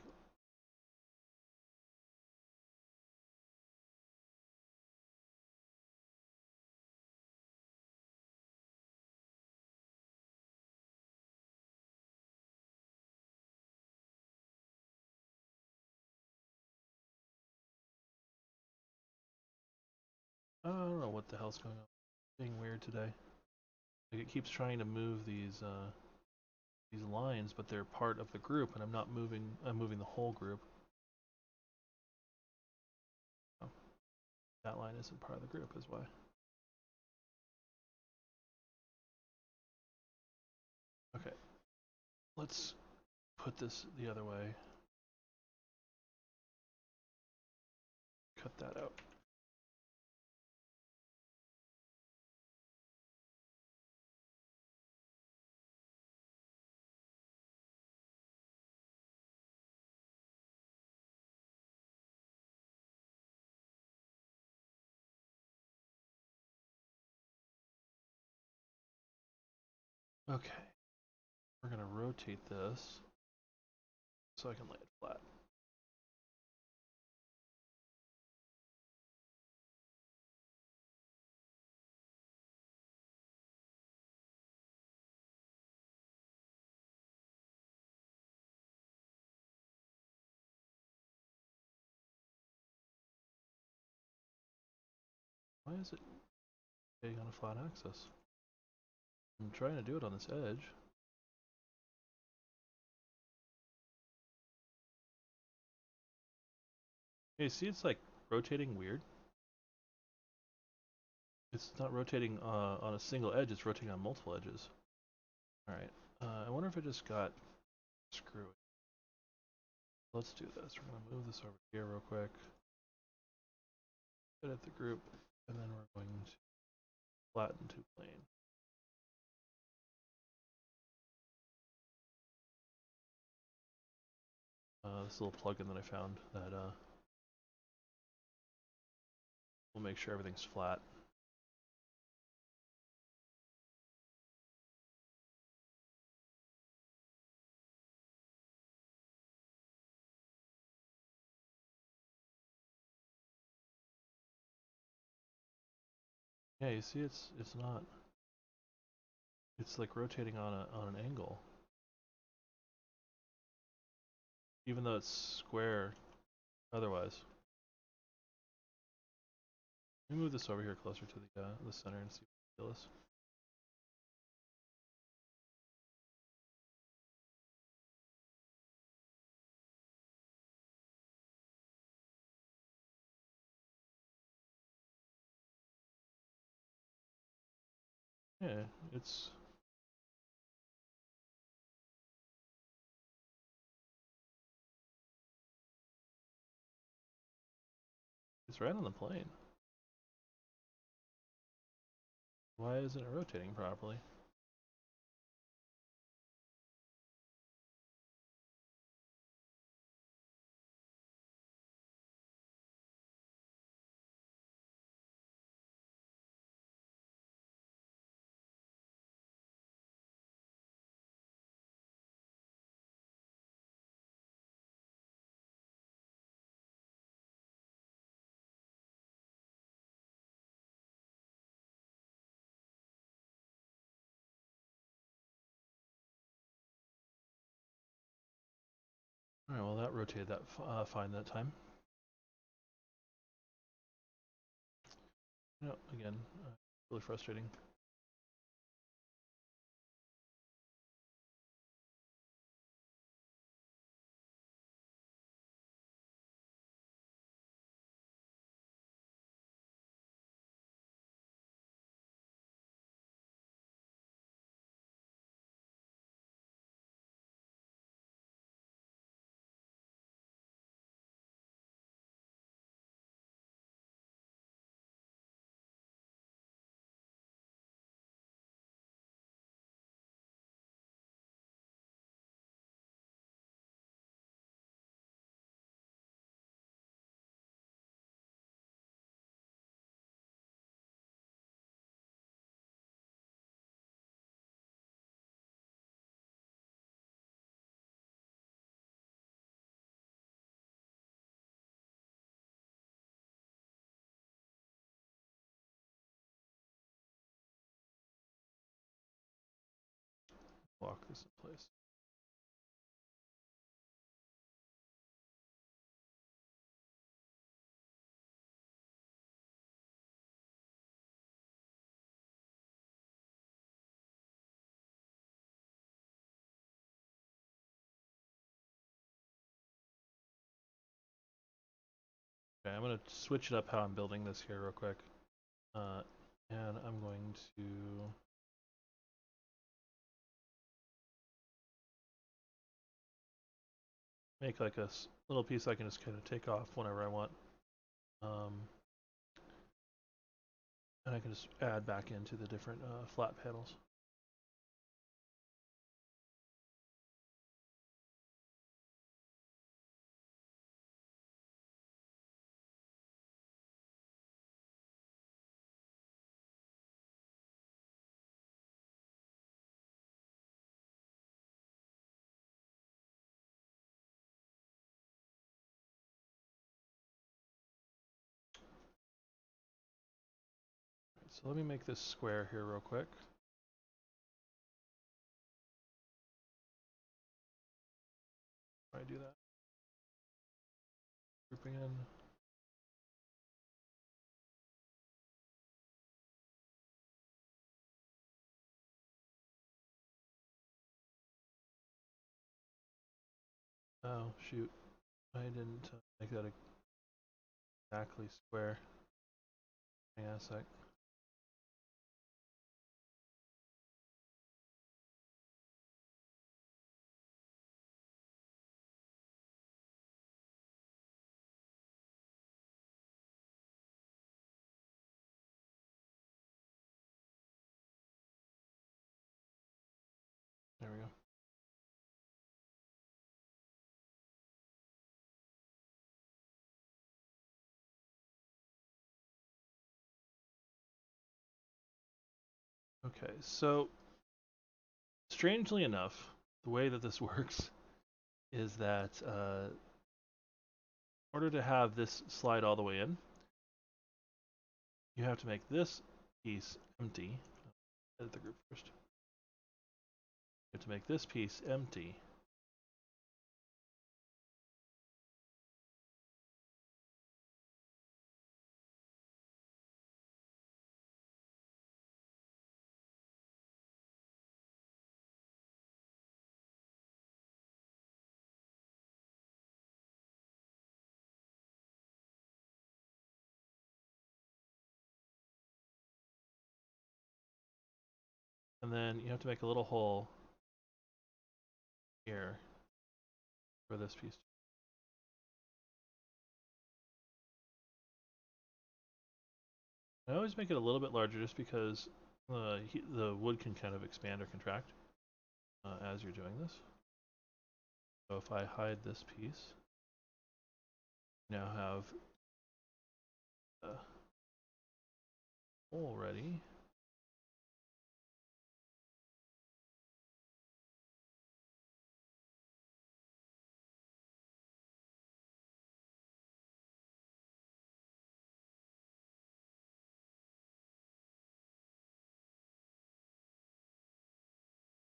I don't know what the hell's going on. It's being weird today. Like it keeps trying to move these lines, but they're part of the group, and I'm not moving. I'm moving the whole group. Oh, that line isn't part of the group, is why. Okay, let's put this the other way. Cut that out. Okay, we're gonna rotate this so I can lay it flat. Why is it staying on a flat axis? I'm trying to do it on this edge. Hey, see, it's like rotating weird. It's not rotating on a single edge, it's rotating on multiple edges. Alright, I wonder if it just got screwy. Let's do this. We're going to move this over here real quick. Edit the group, and then we're going to flatten to plane. This little plugin that I found that will make sure everything's flat. Yeah, you see, it's not. It's like rotating on an angle, even though it's square. Otherwise, let me move this over here closer to the center and see what it feels. Yeah, it's right on the plane. Why isn't it rotating properly? Alright, well that rotated that fine that time. No, again, really frustrating. lock this in place. Okay, I'm going to switch it up how I'm building this here real quick. And I'm going to make like a little piece I can just kind of take off whenever I want. And I can just add back into the different flat panels. So let me make this square here real quick. How do I do that? Grouping in. Oh, shoot. I didn't make that exactly square. Hang on a sec. There we go. Okay, so strangely enough, the way that this works is that in order to have this slide all the way in, you have to make this piece empty. Edit the group first. You have to make this piece empty. And then you have to make a little hole here for this piece. I always make it a little bit larger just because the wood can kind of expand or contract as you're doing this. So if I hide this piece, you now have a hole ready.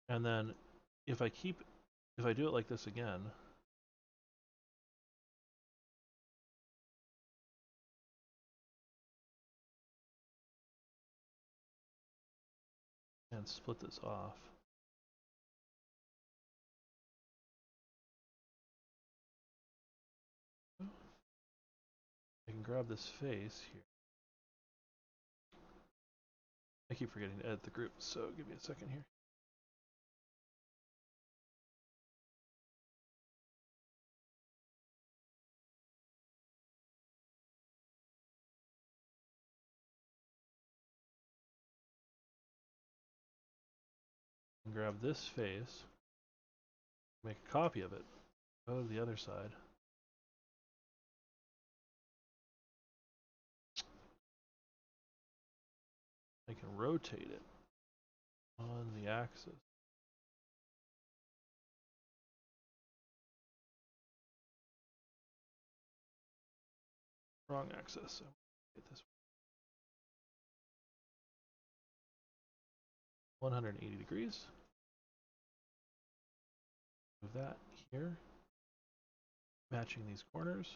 And then if I do it like this again, and split this off, I can grab this face here. I keep forgetting to edit the group, so give me a second here. And grab this face, make a copy of it, go to the other side. I can rotate it on the axis. Wrong axis. So get this 180 degrees. Move that here, matching these corners.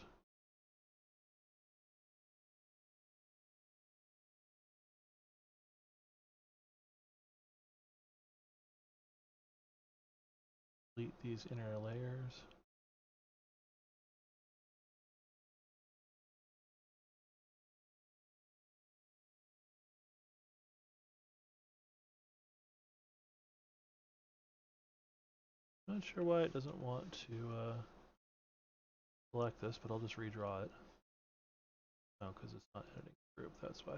Delete these inner layers. Not sure why it doesn't want to select this, but I'll just redraw it. No, because it's not editing group, that's why.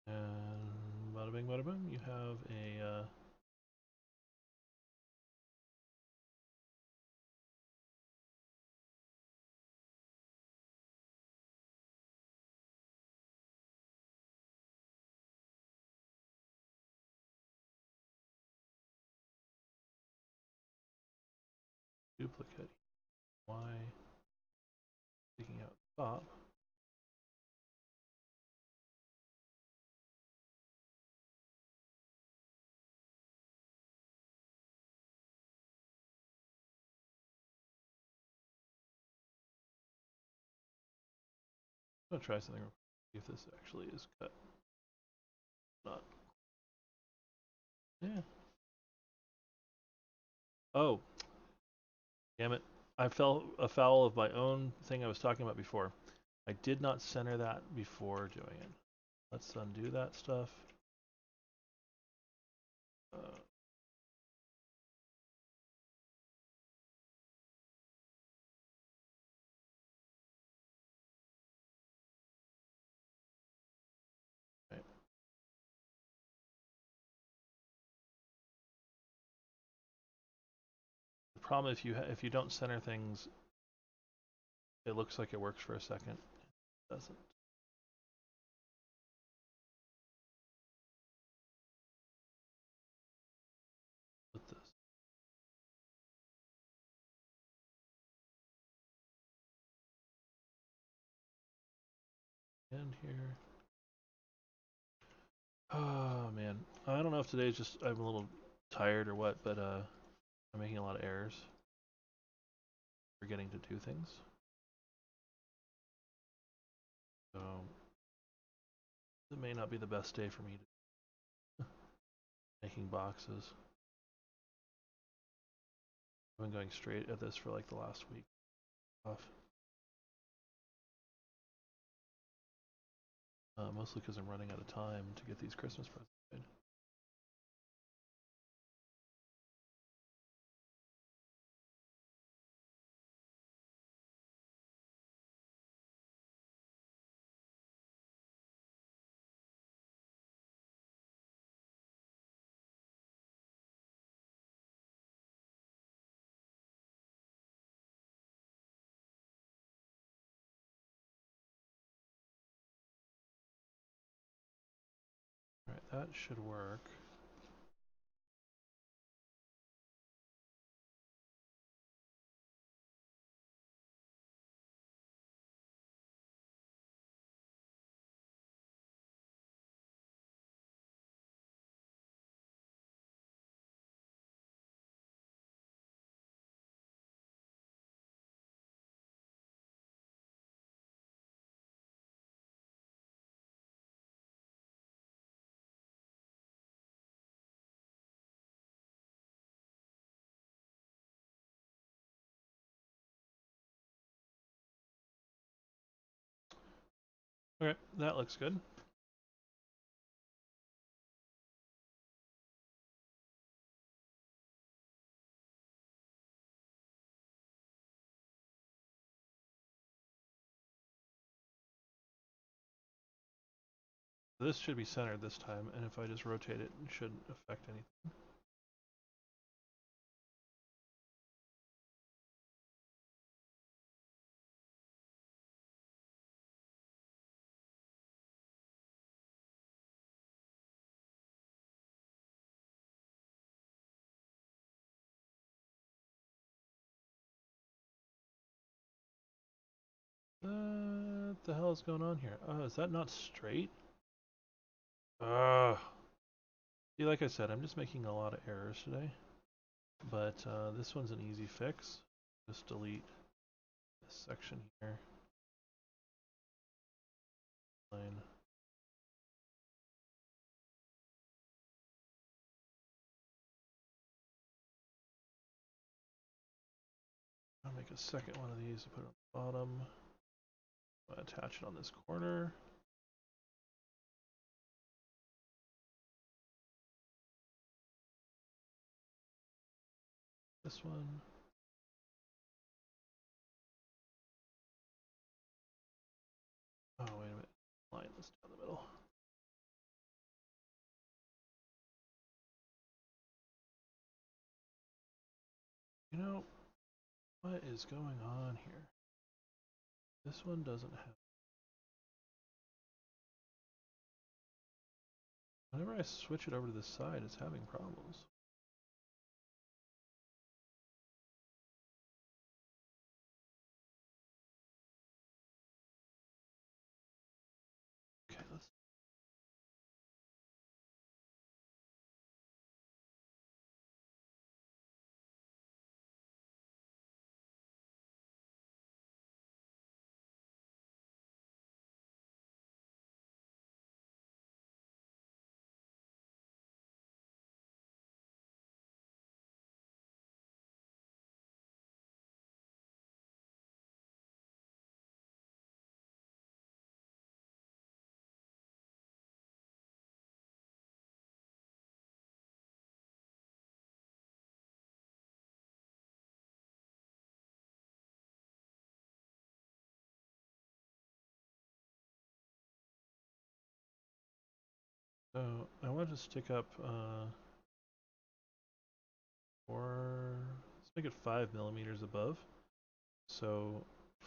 And bada bing, bada boom, you have a duplicate. Why taking out the top? I'm gonna try something real quick, see if this actually is cut. Not. Yeah. Oh, damn it. I fell afoul of my own thing I was talking about before. I did not center that before doing it. Let's undo that stuff. Right. The problem if you don't center things, it looks like it works for a second. It doesn't. Put this. And here. Oh man, I don't know if today's just I'm a little tired or what, but I'm making a lot of errors, forgetting to do things. So it may not be the best day for me to making boxes. I've been going straight at this for like the last week off. Mostly because I'm running out of time to get these Christmas presents made. Alright, that should work. Okay, that looks good. This should be centered this time, and if I just rotate it, it shouldn't affect anything. What the hell is going on here? Oh, is that not straight? Ugh. See, like I said, I'm just making a lot of errors today. But this one's an easy fix. Just delete this section here. Line. I'll make a second one of these to put on the bottom. I'll attach it on this corner. This one. Oh, wait a minute. Line this down the middle. You know, what is going on here? This one doesn't have... Whenever I switch it over to this side, it's having problems. Okay, let's... So, I want to stick up... let's make it 5 millimeters above. So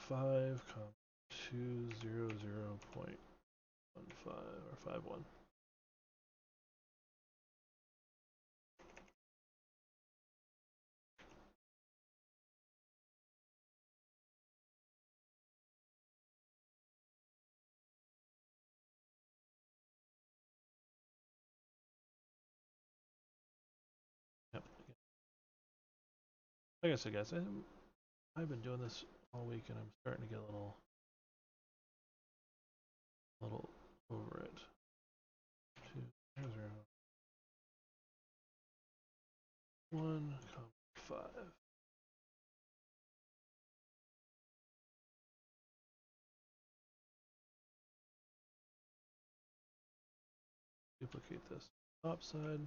5,200.15 or 51. Yep. Like I said, guys, I've been doing this all week, and I'm starting to get a little over it. 2,001,5. Duplicate this top side.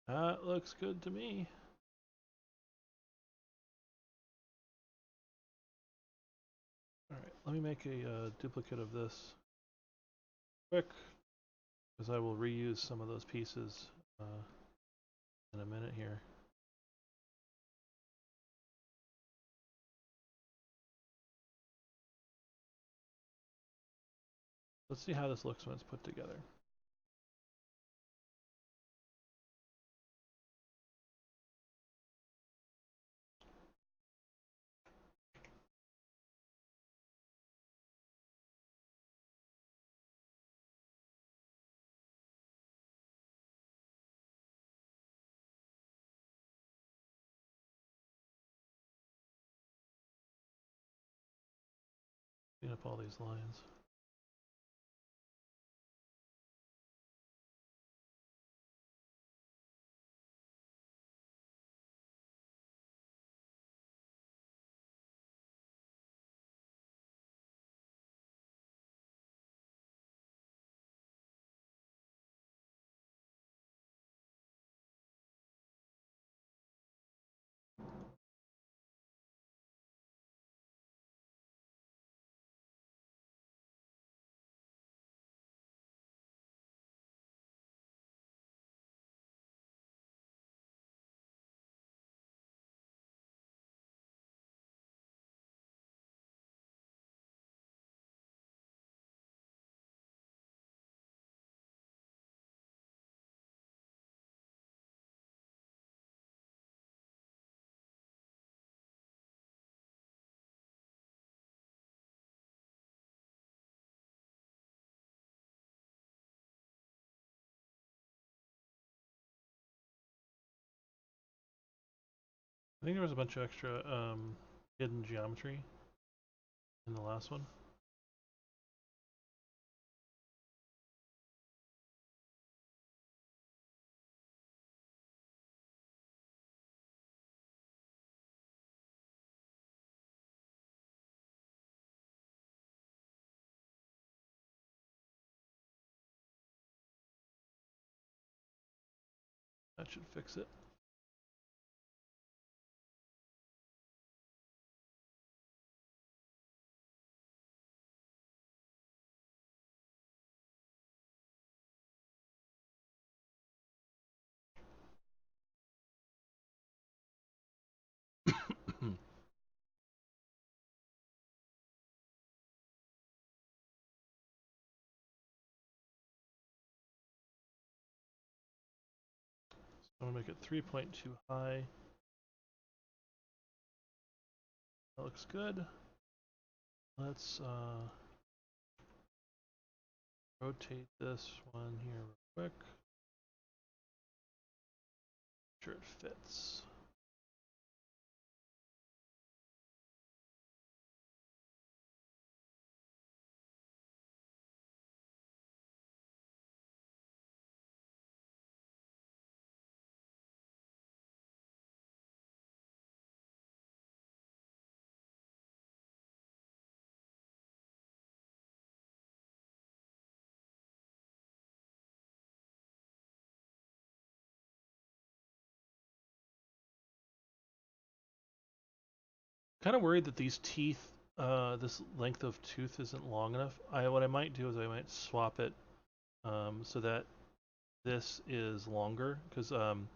That looks good to me. Alright, let me make a duplicate of this quick, because I will reuse some of those pieces in a minute here. Let's see how this looks when it's put together. Clean up all these lines. I think there was a bunch of extra hidden geometry in the last one. That should fix it. I'm gonna make it 3.2 high. That looks good. Let's rotate this one here real quick. Make sure it fits. Kind of worried that these teeth, this length of tooth isn't long enough. What I might do is I might swap it so that this is longer, because I'm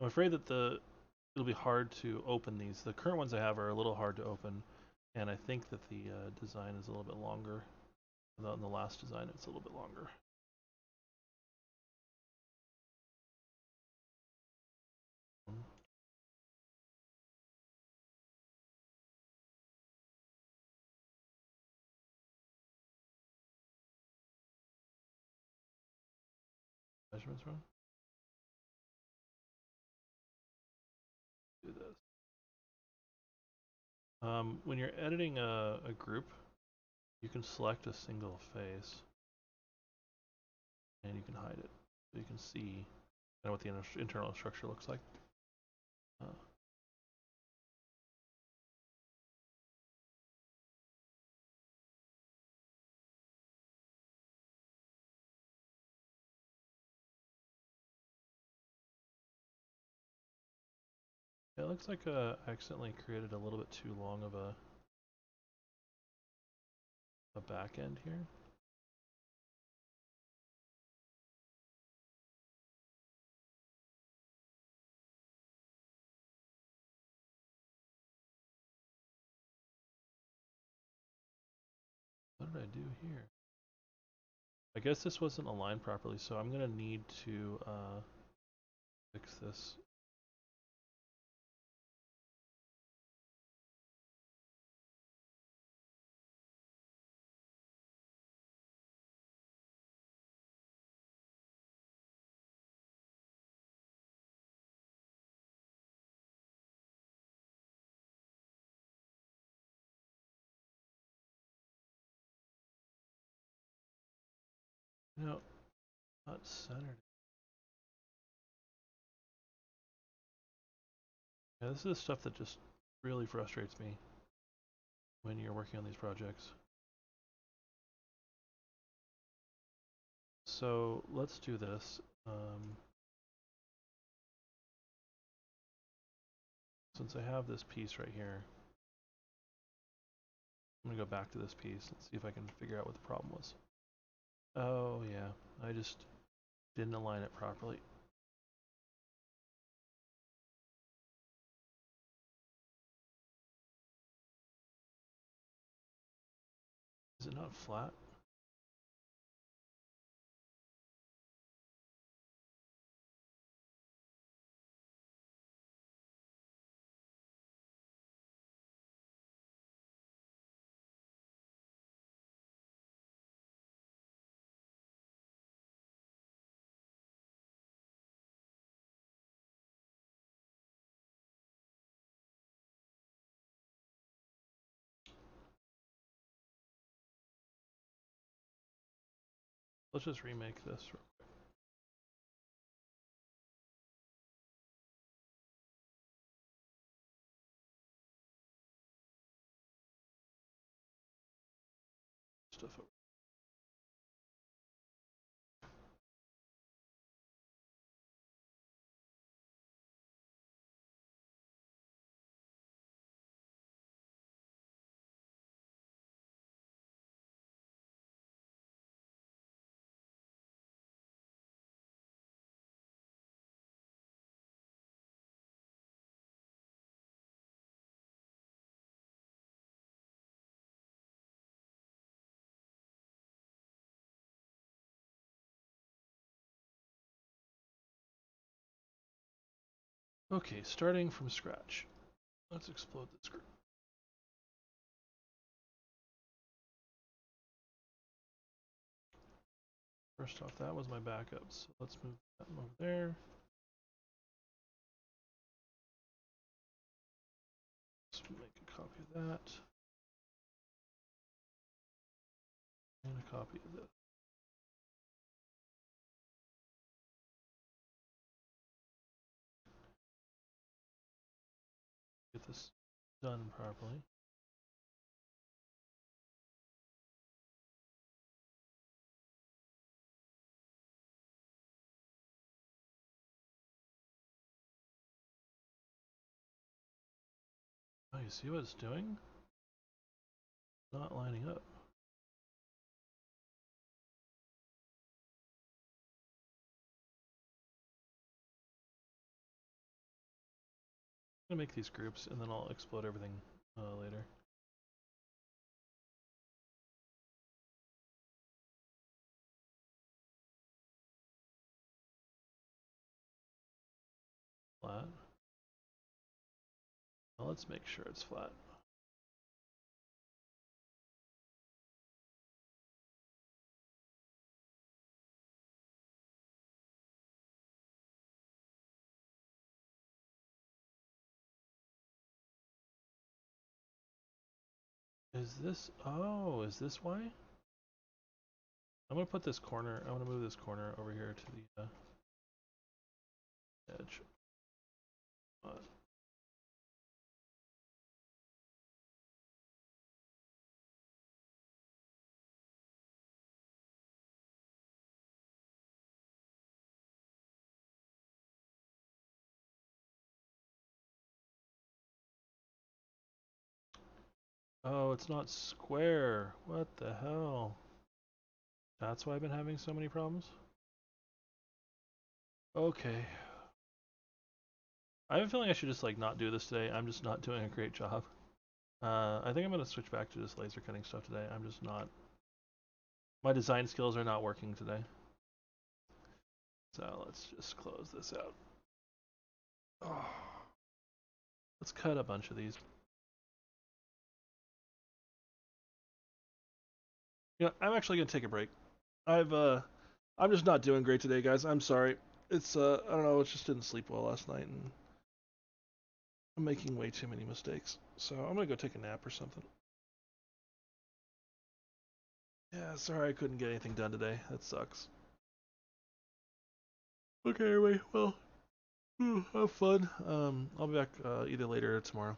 afraid that it'll be hard to open these. The current ones I have are a little hard to open, and I think that the design is a little bit longer. In the last design, it's a little bit longer. Measurements wrong? Do this. When you're editing a group, you can select a single face, and you can hide it, so you can see kind of what the internal structure looks like. It looks like I accidentally created a little bit too long of a back end here. What did I do here? I guess this wasn't aligned properly, so I'm gonna need to fix this. No, not centered. Yeah, this is stuff that just really frustrates me when you're working on these projects. So let's do this. Since I have this piece right here, I'm gonna go back to this piece and see if I can figure out what the problem was. Oh yeah, I just didn't align it properly. Is it not flat? Let's just remake this. Stuff over. Okay, starting from scratch. Let's explode this group. First off, that was my backup, so let's move that over there. Let's make a copy of that. And a copy of this. Get this done properly. Oh, you see what it's doing? Not lining up. I'm gonna make these groups and then I'll explode everything later. Flat. Now let's make sure it's flat. Is this, oh, is this why? I'm gonna put this corner, I'm gonna move this corner over here to the edge. Oh, it's not square. What the hell? That's why I've been having so many problems? Okay. I have a feeling I should just like not do this today. I'm just not doing a great job. I think I'm gonna switch back to just laser cutting stuff today. I'm just not. My design skills are not working today. So let's just close this out. Oh. Let's cut a bunch of these. Yeah, I'm actually gonna take a break. I'm just not doing great today, guys. I'm sorry. It's I don't know. It just didn't sleep well last night, and I'm making way too many mistakes. So I'm gonna go take a nap or something. Yeah, sorry I couldn't get anything done today. That sucks. Okay, anyway, well, have fun. I'll be back either later or tomorrow.